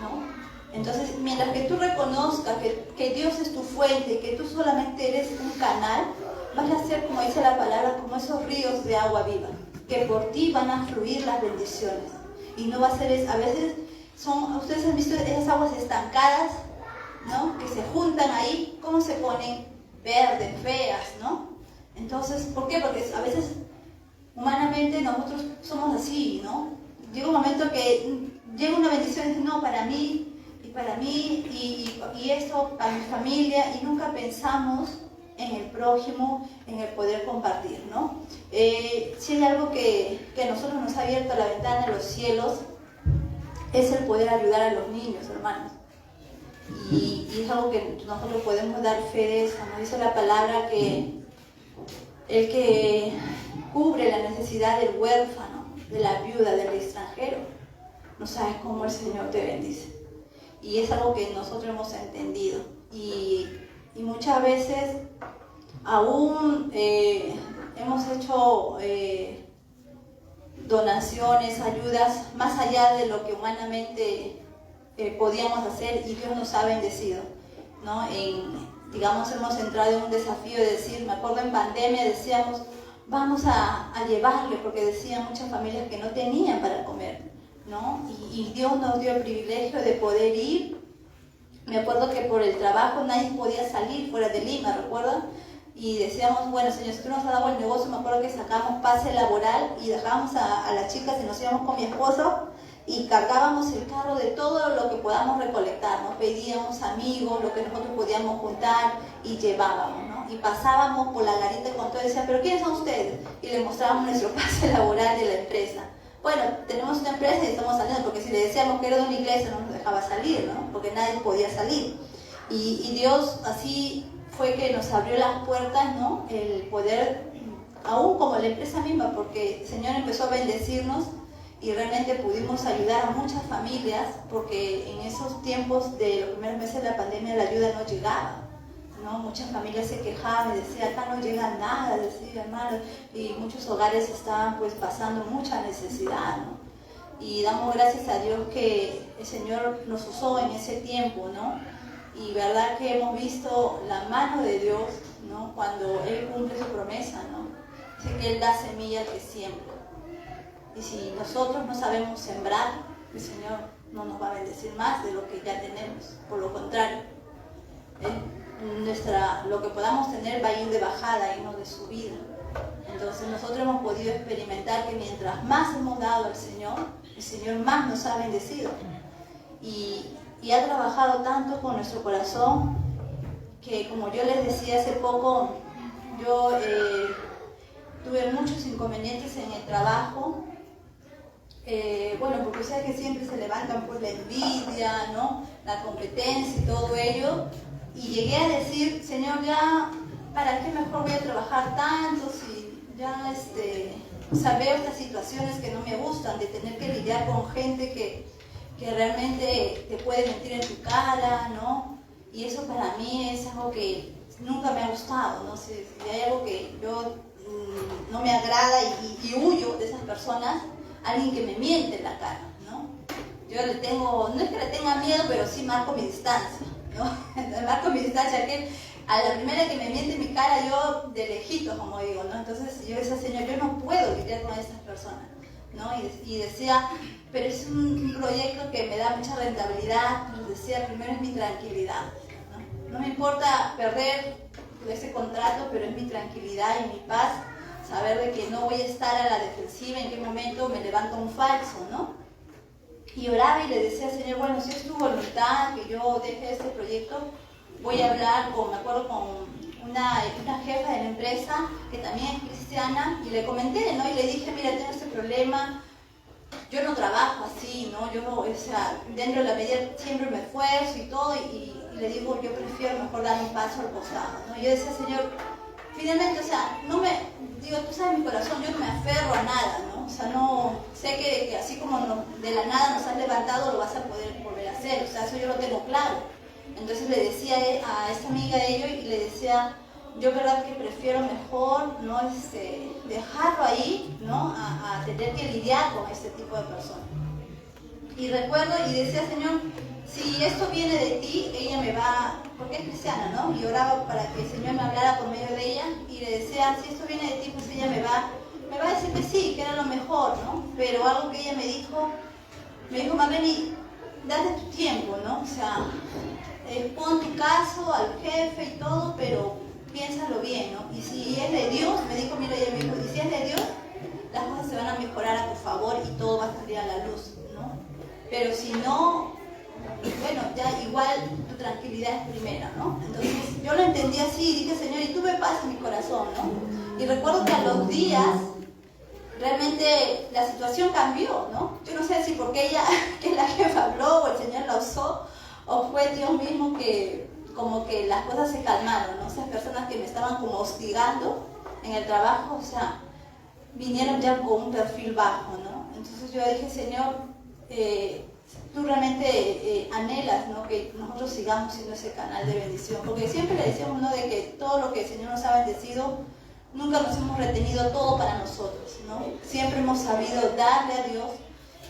¿no? Entonces, mientras que tú reconozcas que Dios es tu fuente, que tú solamente eres un canal, vas a ser, como dice la palabra, como esos ríos de agua viva, que por ti van a fluir las bendiciones. Y no va a ser, a veces ustedes han visto esas aguas estancadas, ¿no? Que se juntan ahí, ¿cómo se ponen? Verdes, feas, ¿no? Entonces, ¿por qué? Porque a veces humanamente nosotros somos así, ¿no? Llega un momento que llega una bendición y dice, no, para mí, y esto para mi familia, y nunca pensamos en el prójimo, en el poder compartir, ¿no? Si hay algo que a nosotros nos ha abierto la ventana de los cielos, es el poder ayudar a los niños, hermanos. Y es algo que nosotros podemos dar fe de eso, ¿no? Dice la palabra que el que cubre la necesidad del huérfano, de la viuda, del extranjero, no sabes cómo el Señor te bendice. Y es algo que nosotros hemos entendido. Y muchas veces aún hemos hecho donaciones, ayudas, más allá de lo que humanamente podíamos hacer, y Dios nos ha bendecido, ¿no? Digamos, hemos entrado en un desafío de decir, me acuerdo en pandemia decíamos, vamos a llevarle, porque decían muchas familias que no tenían para comer, ¿no? Y Dios nos dio el privilegio de poder ir. Me acuerdo que por el trabajo nadie podía salir fuera de Lima, ¿recuerdan? Y decíamos, bueno, Señor, si tú nos has dado el negocio, me acuerdo que sacábamos pase laboral y dejábamos a las chicas y nos íbamos con mi esposo y cargábamos el carro de todo lo que podamos recolectar, ¿no? Pedíamos amigos, lo que nosotros podíamos juntar y llevábamos, ¿no? Y pasábamos por la garita con todo y decían, ¿pero quiénes son ustedes? Y les mostrábamos nuestro pase laboral de la empresa. Bueno, tenemos una empresa y estamos saliendo, porque si le decíamos que era de una iglesia no nos dejaba salir, ¿no? Porque nadie podía salir. Y Dios así fue que nos abrió las puertas, ¿no? El poder, aún como la empresa misma, porque el Señor empezó a bendecirnos y realmente pudimos ayudar a muchas familias, porque en esos tiempos de los primeros meses de la pandemia la ayuda no llegaba, ¿no? Muchas familias se quejaban y decían, acá no llega nada, decía, hermano, y muchos hogares estaban pues pasando mucha necesidad, ¿no? Y damos gracias a Dios que el Señor nos usó en ese tiempo, ¿no? Y verdad que hemos visto la mano de Dios, ¿no? Cuando Él cumple su promesa, ¿no? Dice que Él da semilla al que siembra. Y si nosotros no sabemos sembrar, el Señor no nos va a bendecir más de lo que ya tenemos. Por lo contrario, lo que podamos tener va a ir de bajada y no de subida. Entonces nosotros hemos podido experimentar que mientras más hemos dado al Señor, el Señor más nos ha bendecido. Y ha trabajado tanto con nuestro corazón que, como yo les decía hace poco, yo tuve muchos inconvenientes en el trabajo. Bueno, porque sabes que siempre se levantan por la envidia, ¿no? La competencia y todo ello. Y llegué a decir, Señor, ya, ¿para qué mejor voy a trabajar tanto si ya o sea, veo estas situaciones que no me gustan, de tener que lidiar con gente que realmente te puede mentir en tu cara, ¿no? Y eso para mí es algo que nunca me ha gustado, ¿no? Si hay algo que yo no me agrada y huyo de esas personas, alguien que me miente en la cara, ¿no? Yo le tengo, no es que le tenga miedo, pero sí marco mi distancia, ¿no? Marco mi distancia, que a la primera que me miente en mi cara, yo de lejito, como digo, ¿no? Entonces yo decía, Señor, yo no puedo lidiar con estas personas, ¿no? Y decía, pero es un proyecto que me da mucha rentabilidad. Pero decía, primero es mi tranquilidad, ¿no? No me importa perder ese contrato, pero es mi tranquilidad y mi paz, saber de que no voy a estar a la defensiva en qué momento me levanta un falso, ¿no? Y oraba y le decía, Señor, bueno, si es tu voluntad que yo deje este proyecto, voy a hablar me acuerdo con una jefa de la empresa que también es cristiana, y le comenté, ¿no? Y le dije, mira, tengo este problema, yo no trabajo así, ¿no? Yo no, o sea, dentro de la medida siempre me esfuerzo y todo, y le digo, yo prefiero mejor dar un paso al costado, ¿no? Yo decía, Señor, finalmente, o sea, digo, tú sabes mi corazón, yo no me aferro a nada, ¿no? O sea, no, sé que así como de la nada nos has levantado, lo vas a poder volver a hacer, o sea, eso yo lo tengo claro. Entonces le decía a esta amiga de ello, y le decía, yo verdad que prefiero mejor, ¿no? Dejarlo ahí, ¿no? A tener que lidiar con este tipo de personas. Y recuerdo y decía, Señor, si esto viene de ti, ella me va, porque es cristiana, ¿no? Y oraba para que el Señor me hablara por medio de ella, y le decía, si esto viene de ti, pues ella me va a decir que sí, que era lo mejor, ¿no? Pero algo que ella me dijo, Marlene, date tu tiempo, ¿no? O sea, pon tu caso al jefe y todo, pero piénsalo bien, ¿no? Y si es de Dios, me dijo, mira, ella me dijo, y si es de Dios, las cosas se van a mejorar a tu favor y todo va a salir a la luz, ¿no? Pero si no, bueno, ya igual tu tranquilidad es primera, ¿no? Entonces yo lo entendí así y dije, Señor, y tuve paz en mi corazón, ¿no? Y recuerdo que a los días realmente la situación cambió, ¿no? Yo no sé si porque ella, que es la jefa, habló o el Señor la usó, o fue Dios mismo que como que las cosas se calmaron, ¿no? Esas personas que me estaban como hostigando en el trabajo, o sea, vinieron ya con un perfil bajo, ¿no? Entonces yo dije, Señor, tú realmente anhelas, ¿no? Que nosotros sigamos siendo ese canal de bendición, porque siempre le decíamos, ¿no? De que todo lo que el Señor nos ha bendecido, nunca nos hemos retenido todo para nosotros, ¿no? Siempre hemos sabido darle a Dios,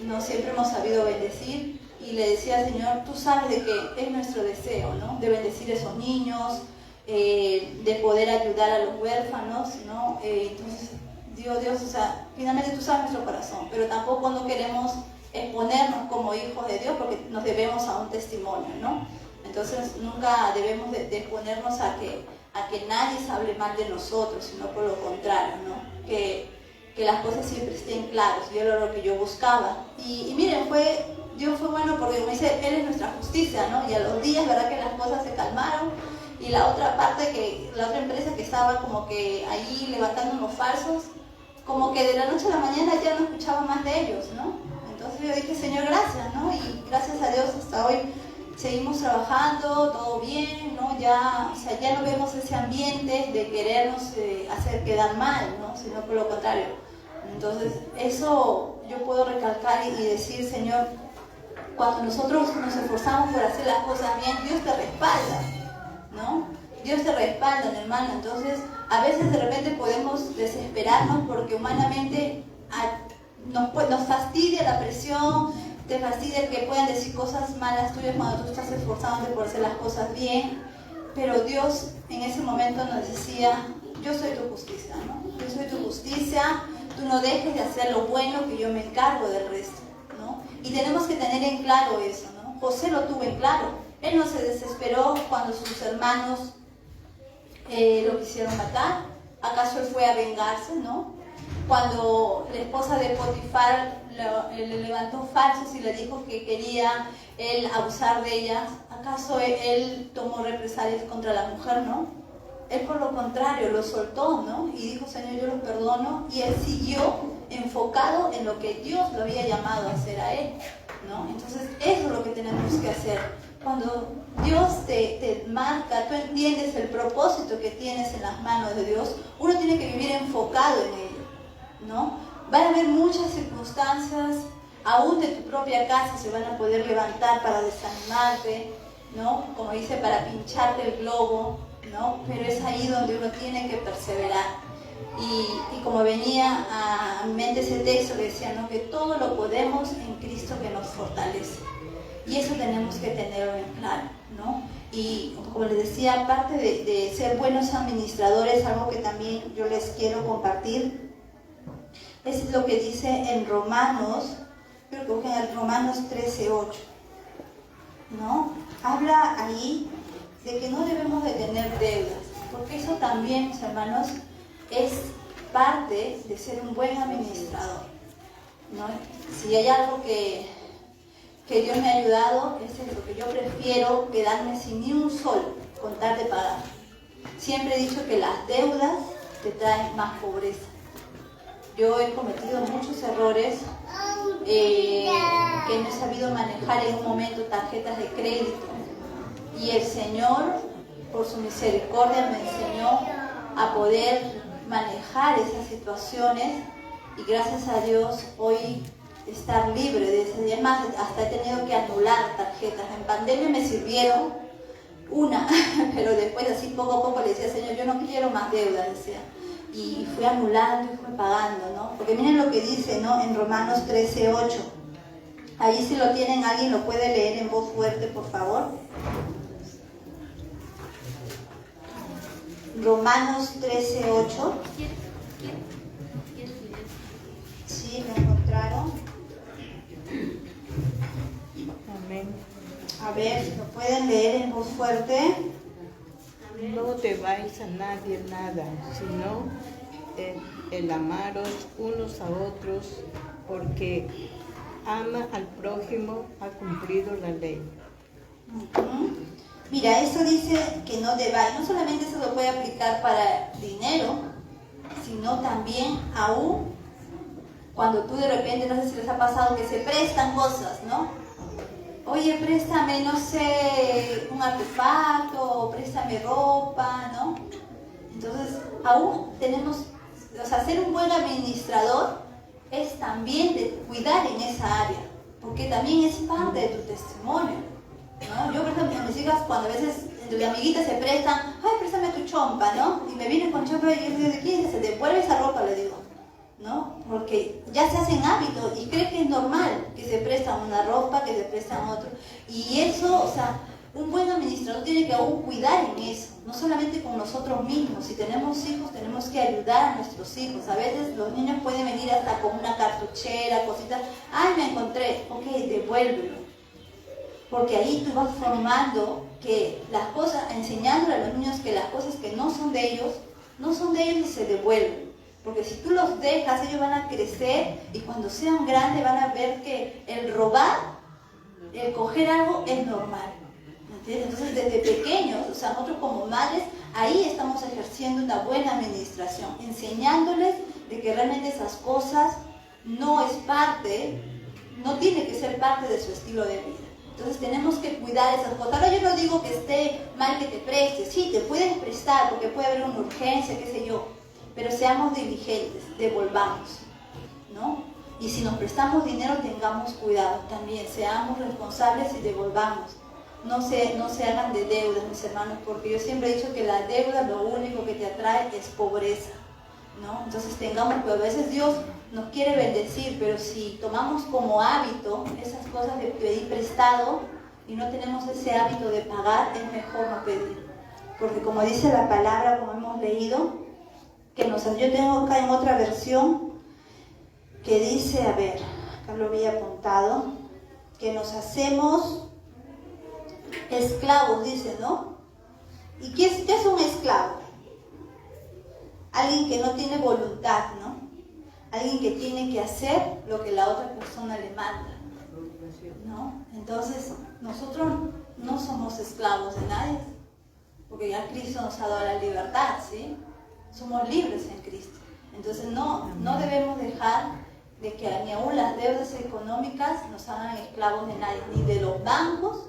¿no? Siempre hemos sabido bendecir, y le decía al Señor, tú sabes de que es nuestro deseo, ¿no? De bendecir a esos niños, de poder ayudar a los huérfanos, ¿no? Entonces, Dios, o sea, finalmente tú sabes nuestro corazón, pero tampoco no queremos exponernos como hijos de Dios porque nos debemos a un testimonio, ¿no? Entonces nunca debemos de exponernos a que nadie se hable mal de nosotros, sino por lo contrario, ¿no? Que las cosas siempre estén claras, y era lo que yo buscaba. Y miren, Dios fue bueno porque como dice, Él es nuestra justicia, ¿no? Y a los días, ¿verdad? Que las cosas se calmaron, y la otra parte, la otra empresa que estaba como que ahí levantando unos falsos, como que de la noche a la mañana ya no escuchaba más de ellos, ¿no? Entonces yo dije, Señor, gracias, ¿no? Y gracias a Dios hasta hoy seguimos trabajando, todo bien, ¿no? Ya, o sea, ya no vemos ese ambiente de querernos hacer quedar mal, ¿no? Sino por lo contrario. Entonces, eso yo puedo recalcar y decir, Señor, cuando nosotros nos esforzamos por hacer las cosas bien, Dios te respalda, ¿no? Dios te respalda, mi hermano. Entonces, a veces de repente podemos desesperarnos porque humanamente nos fastidia la presión, te fastidia que puedan decir cosas malas tuyas cuando tú estás esforzándote por hacer las cosas bien, pero Dios en ese momento nos decía, yo soy tu justicia, ¿no? Yo soy tu justicia, tú no dejes de hacer lo bueno que yo me encargo del resto, ¿no? Y tenemos que tener en claro eso, ¿no? José lo tuvo en claro. Él no se desesperó cuando sus hermanos lo quisieron matar. ¿Acaso él fue a vengarse, no? Cuando la esposa de Potifar le levantó falsos y le dijo que quería él abusar de ella, ¿acaso él tomó represalias contra la mujer, no? Él por lo contrario lo soltó, ¿no? Y dijo, Señor, yo los perdono, y él siguió enfocado en lo que Dios lo había llamado a hacer a él, ¿no? Entonces eso es lo que tenemos que hacer. Cuando Dios te marca, tú entiendes el propósito que tienes en las manos de Dios, uno tiene que vivir enfocado en ello, ¿no? Van a haber muchas circunstancias, aún de tu propia casa se van a poder levantar para desanimarte, ¿no? Como dice, para pincharte el globo, ¿no? Pero es ahí donde uno tiene que perseverar. Y como venía a mi mente ese texto, le decía, ¿no? Que todo lo podemos en Cristo que nos fortalece. Y eso tenemos que tenerlo en claro, ¿no? Y como les decía, aparte de ser buenos administradores, algo que también yo les quiero compartir, es lo que dice en Romanos, creo que busquen el Romanos 13:8, ¿no? Habla ahí de que no debemos de tener deudas, porque eso también, mis hermanos, es parte de ser un buen administrador, ¿no? Si hay algo que Dios me ha ayudado, es eso, que yo prefiero quedarme sin ni un sol con tal de pagar. Siempre he dicho que las deudas te traen más pobreza. Yo he cometido muchos errores, que no he sabido manejar en un momento tarjetas de crédito. Y el Señor, por su misericordia, me enseñó a poder manejar esas situaciones, y gracias a Dios hoy estar libre de eso. Y además, hasta he tenido que anular tarjetas. En pandemia me sirvieron una, pero después así poco a poco le decía, Señor, yo no quiero más deudas, decía. Y fui anulando y fui pagando, ¿no? Porque miren lo que dice, ¿no? En Romanos 13:8. Ahí si lo tienen, alguien lo puede leer en voz fuerte, por favor. Romanos 13:8. Sí, lo encontraron. Amén. A ver, si lo pueden leer en voz fuerte. No debáis a nadie nada, sino el amaros unos a otros, porque ama al prójimo ha cumplido la ley. Mira, eso dice que no debáis. No solamente se lo puede aplicar para dinero, sino también aún cuando tú de repente, no sé si les ha pasado, que se prestan cosas, ¿no? Oye, préstame, no sé, un artefacto, o préstame ropa, ¿no? Entonces, aún tenemos, o sea, ser un buen administrador es también de cuidar en esa área, porque también es parte de tu testimonio, ¿no? Yo, por ejemplo, a mis hijas, cuando a veces entre amiguitas se prestan, ay, préstame tu chompa, ¿no? Y me vienen con chompa y yo digo, ¿de quién se devuelve esa ropa? Le digo, ¿no? Porque ya se hacen hábitos y creen que es normal que se prestan una ropa, que se prestan otro. Y eso, o sea, un buen administrador tiene que aún cuidar en eso, no solamente con nosotros mismos. Si tenemos hijos, tenemos que ayudar a nuestros hijos. A veces los niños pueden venir hasta con una cartuchera, cositas. Ay, me encontré, ok, devuélvelo. Porque ahí tú vas formando que las cosas, enseñándole a los niños que las cosas que no son de ellos y se devuelven. Porque si tú los dejas, ellos van a crecer y cuando sean grandes van a ver que el robar, el coger algo es normal. ¿Entiendes? Entonces desde pequeños, o sea, nosotros como madres, ahí estamos ejerciendo una buena administración, enseñándoles de que realmente esas cosas no es parte, no tiene que ser parte de su estilo de vida. Entonces tenemos que cuidar esas cosas. Ahora yo no digo que esté mal que te prestes, sí, te puedes prestar porque puede haber una urgencia, qué sé yo. Pero seamos diligentes, devolvamos, ¿no? Y si nos prestamos dinero, tengamos cuidado también, seamos responsables y devolvamos. No se hagan de deudas, mis hermanos, porque yo siempre he dicho que la deuda lo único que te atrae es pobreza, ¿no? Entonces tengamos cuidado. A veces Dios nos quiere bendecir, pero si tomamos como hábito esas cosas de pedir prestado y no tenemos ese hábito de pagar, es mejor no pedir. Porque como dice la palabra, como hemos leído, yo tengo acá en otra versión que dice, a ver, acá lo había apuntado, que nos hacemos esclavos, dice, ¿no? ¿Y qué es un esclavo? Alguien que no tiene voluntad, ¿no? Alguien que tiene que hacer lo que la otra persona le manda, ¿no? Entonces, nosotros no somos esclavos de nadie, porque ya Cristo nos ha dado la libertad, ¿sí? Somos libres en Cristo. Entonces, no debemos dejar de que ni aún las deudas económicas nos hagan esclavos de nadie, ni de los bancos,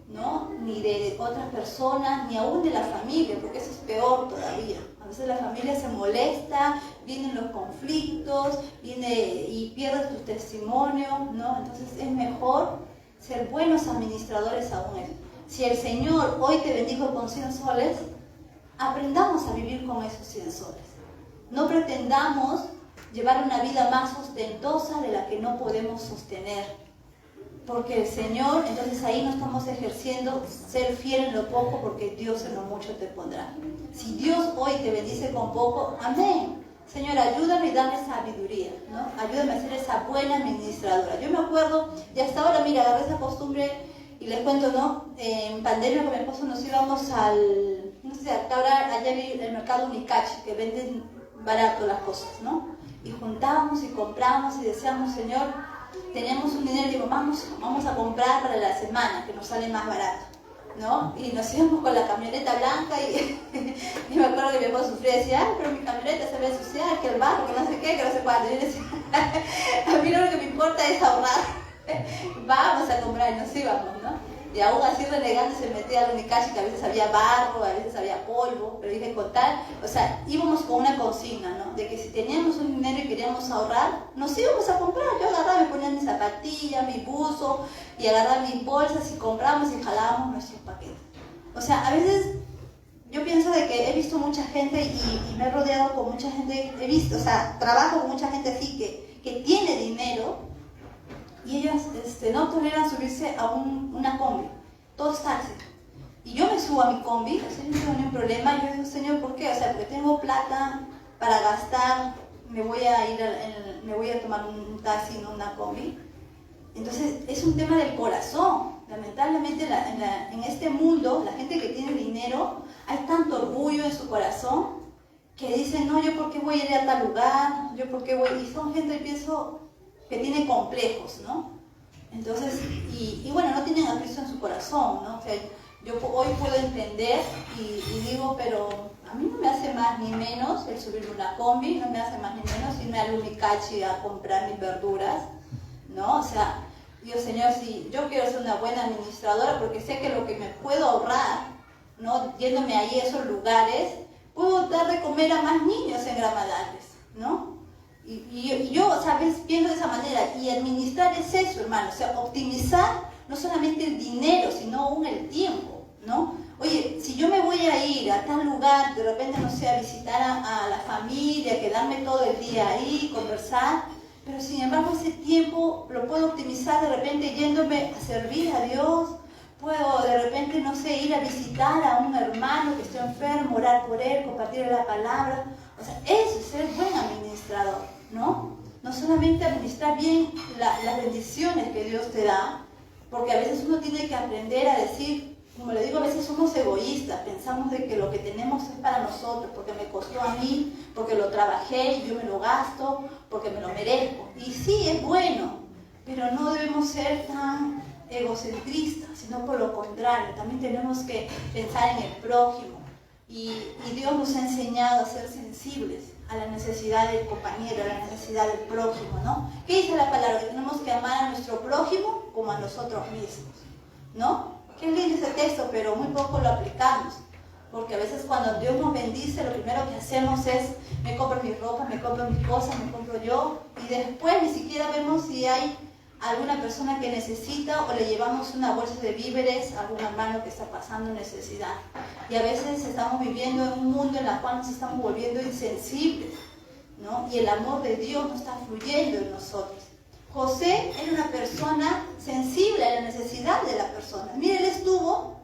¿no? Ni de otras personas, ni aún de la familia, porque eso es peor todavía. A veces la familia se molesta, vienen los conflictos, y pierdes tu testimonio, ¿no? Entonces es mejor ser buenos administradores aún. Si el Señor hoy te bendijo con 100 soles, aprendamos a vivir con esos 100 soles. No pretendamos llevar una vida más ostentosa de la que no podemos sostener. Porque el Señor, entonces ahí no estamos ejerciendo ser fiel en lo poco, porque Dios en lo mucho te pondrá. Si Dios hoy te bendice con poco, amén. Señor, ayúdame y dame sabiduría, ¿no? Ayúdame a ser esa buena administradora. Yo me acuerdo, y hasta ahora, mira, agarré esa costumbre y les cuento, ¿no? En pandemia con mi esposo nos íbamos allá vi el mercado Unicachi, que venden barato las cosas, ¿no? Y juntábamos y compramos y decíamos, Señor, teníamos un dinero y digo, vamos a comprar para la semana, que nos sale más barato, ¿no? Y nos íbamos con la camioneta blanca y me acuerdo que mi esposo sufría y decía, ay, pero mi camioneta se ve ensuciada, que el barro, que no sé qué, que no sé cuánto. Y yo decía, a mí lo que me importa es ahorrar, vamos a comprar, y nos íbamos, ¿no? Y aún así renegando se metía al Unicachi, que a veces había barro, a veces había polvo, pero dije, con tal, o sea, íbamos con una consigna, ¿no? De que si teníamos un dinero y queríamos ahorrar, nos íbamos a comprar. Yo agarraba, me ponía mis zapatillas, mi buzo, y agarraba mis bolsas y compramos y jalábamos nuestros paquetes. O sea, a veces yo pienso de que he visto mucha gente y me he rodeado con mucha gente, o sea, trabajo con mucha gente así que tiene dinero, y ellas no toleran subirse a una combi, todo es taxi. Y yo me subo a mi combi, o sea, yo no tengo ningún problema. Yo digo, Señor, ¿por qué? O sea, porque tengo plata para gastar, me voy a tomar un taxi, no una combi. Entonces, es un tema del corazón. Lamentablemente, en este mundo, la gente que tiene dinero, hay tanto orgullo en su corazón que dicen, no, yo por qué voy a ir a tal lugar, yo por qué voy, y son gente, pienso, que tiene complejos, ¿no? Entonces, y bueno, no tienen a Cristo en su corazón, ¿no? O sea, yo hoy puedo entender y digo, pero a mí no me hace más ni menos el subirme una combi, no me hace más ni menos irme al Unicachi a comprar mis verduras, ¿no? O sea, digo, Señor, si yo quiero ser una buena administradora, porque sé que lo que me puedo ahorrar, ¿no? Yéndome ahí a esos lugares, puedo dar de comer a más niños en Gramadales, ¿no? Y yo, ¿sabes? Pienso de esa manera. Y administrar es eso, hermano. O sea, optimizar no solamente el dinero, sino aún el tiempo, ¿no? Oye, si yo me voy a ir a tal lugar, de repente, no sé, a visitar a la familia, quedarme todo el día ahí, conversar, pero sin embargo ese tiempo lo puedo optimizar de repente yéndome a servir a Dios. Puedo de repente, no sé, ir a visitar a un hermano que esté enfermo, orar por él, compartirle la palabra. O sea, eso es ser buen administrador, ¿no? No solamente administrar bien las bendiciones que Dios te da, porque a veces uno tiene que aprender a decir, como le digo, a veces somos egoístas, pensamos de que lo que tenemos es para nosotros, porque me costó a mí, porque lo trabajé y yo me lo gasto, porque me lo merezco. Y sí, es bueno, pero no debemos ser tan egocentristas, sino por lo contrario, también tenemos que pensar en el prójimo. Y Dios nos ha enseñado a ser sensibles a la necesidad del compañero, a la necesidad del prójimo, ¿no? ¿Qué dice la palabra? Que tenemos que amar a nuestro prójimo como a nosotros mismos, ¿no? Qué lindo ese texto, pero muy poco lo aplicamos. Porque a veces cuando Dios nos bendice, lo primero que hacemos es, me compro mi ropa, me compro mis cosas, me compro yo, y después ni siquiera vemos si hay alguna persona que necesita o le llevamos una bolsa de víveres a algún hermano que está pasando necesidad. Y a veces estamos viviendo en un mundo en el cual nos estamos volviendo insensibles, ¿no? Y el amor de Dios no está fluyendo en nosotros. José era una persona sensible a la necesidad de la persona. Mire, él estuvo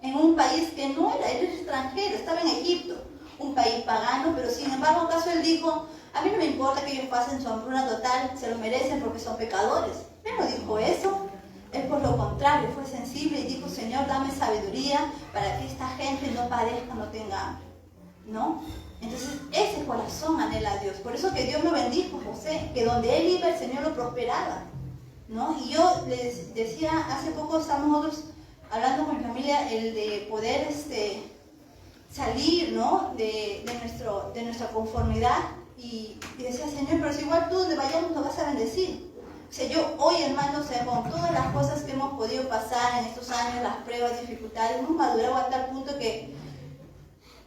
en un país que no era, él era extranjero, estaba en Egipto, un país pagano, pero sin embargo, acaso él dijo, a mí no me importa que ellos pasen su hambruna total, se lo merecen porque son pecadores. Él no dijo eso. Él por lo contrario fue sensible y dijo, Señor, dame sabiduría para que esta gente no padezca, no tenga hambre, ¿no? Entonces ese corazón anhela a Dios. Por eso que Dios lo bendijo a José, que donde él iba el Señor lo prosperaba, ¿no? Y yo les decía, hace poco estamos nosotros hablando con mi familia, el de poder salir, ¿no? de nuestra conformidad y decía, Señor, pero si igual tú donde vayamos nos vas a bendecir. O sea, yo hoy, hermanos, con todas las cosas que hemos podido pasar en estos años, las pruebas, dificultades, hemos madurado a tal punto que,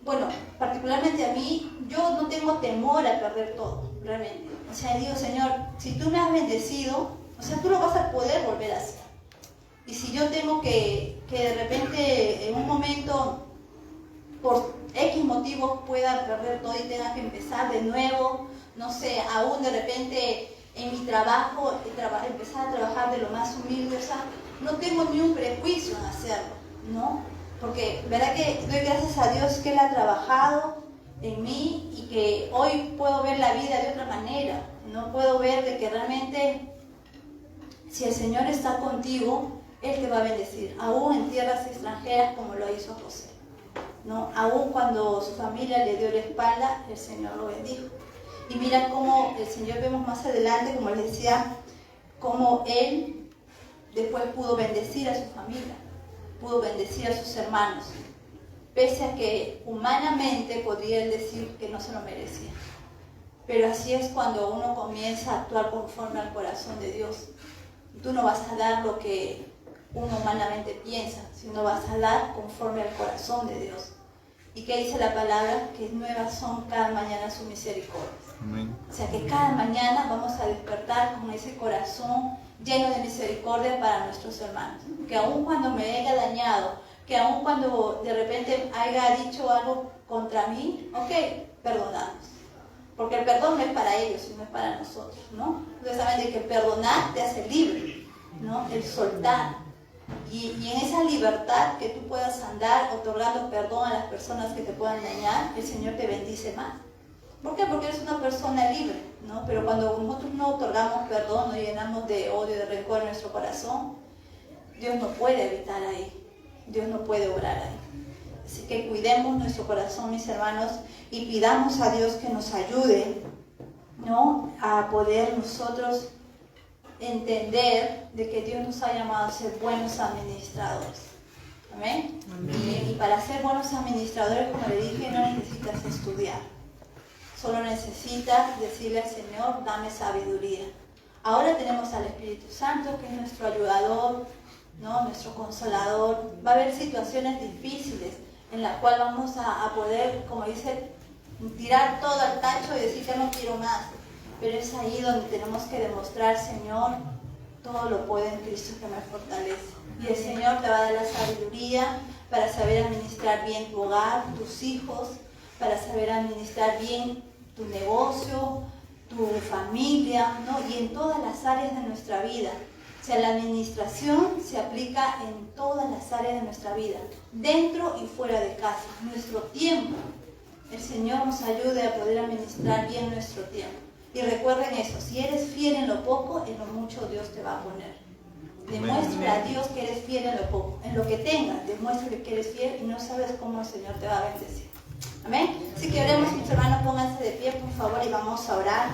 bueno, particularmente a mí, yo no tengo temor a perder todo, realmente. O sea, digo, Señor, si tú me has bendecido, o sea, tú lo vas a poder volver a hacer. Y si yo tengo que de repente, en un momento, por X motivos, pueda perder todo y tenga que empezar de nuevo, no sé, aún de repente en mi trabajo, empezar a trabajar de lo más humilde, o sea, no tengo ni un prejuicio en hacerlo, ¿no? Porque, verdad que doy gracias a Dios que Él ha trabajado en mí y que hoy puedo ver la vida de otra manera, no puedo ver de que realmente, si el Señor está contigo, Él te va a bendecir, aún en tierras extranjeras como lo hizo José, ¿no? Aún cuando su familia le dio la espalda, el Señor lo bendijo. Y mira cómo el Señor, vemos más adelante, como les decía, cómo Él después pudo bendecir a su familia, pudo bendecir a sus hermanos, pese a que humanamente podría Él decir que no se lo merecía. Pero así es cuando uno comienza a actuar conforme al corazón de Dios. Tú no vas a dar lo que uno humanamente piensa, sino vas a dar conforme al corazón de Dios. ¿Y qué dice la palabra? Que nuevas son cada mañana sus misericordias. Amén. O sea que cada mañana vamos a despertar con ese corazón lleno de misericordia para nuestros hermanos. Que aun cuando me haya dañado, que aun cuando de repente haya dicho algo contra mí, ok, perdonamos. Porque el perdón no es para ellos, sino es para nosotros, ¿no? Ustedes saben de que perdonar te hace libre, ¿no? El soltar. Y en esa libertad que tú puedas andar otorgando perdón a las personas que te puedan dañar, el Señor te bendice más. ¿Por qué? Porque eres una persona libre, ¿no? Pero cuando nosotros no otorgamos perdón, nos llenamos de odio, de rencor en nuestro corazón, Dios no puede habitar ahí, Dios no puede obrar ahí. Así que cuidemos nuestro corazón, mis hermanos, y pidamos a Dios que nos ayude, ¿no? A poder nosotros entender de que Dios nos ha llamado a ser buenos administradores. ¿Amén? Amén. Y para ser buenos administradores, como le dije, no necesitas estudiar. Solo necesitas decirle al Señor, dame sabiduría. Ahora tenemos al Espíritu Santo, que es nuestro ayudador, ¿no? Nuestro consolador. Va a haber situaciones difíciles en las cuales vamos a poder, como dice, tirar todo al tacho y decir que no quiero más. Pero es ahí donde tenemos que demostrar, Señor, todo lo puedo en Cristo que me fortalece. Y el Señor te va a dar la sabiduría para saber administrar bien tu hogar, tus hijos, para saber administrar bien tu negocio, tu familia, ¿no? Y en todas las áreas de nuestra vida. O sea, la administración se aplica en todas las áreas de nuestra vida, dentro y fuera de casa. Nuestro tiempo, el Señor nos ayude a poder administrar bien nuestro tiempo. Y recuerden eso, si eres fiel en lo poco, en lo mucho Dios te va a poner. Demuestra a Dios que eres fiel en lo poco. En lo que tengas, demuestra que eres fiel y no sabes cómo el Señor te va a bendecir. Amén. Así que oremos, mis hermanos, pónganse de pie, por favor, y vamos a orar.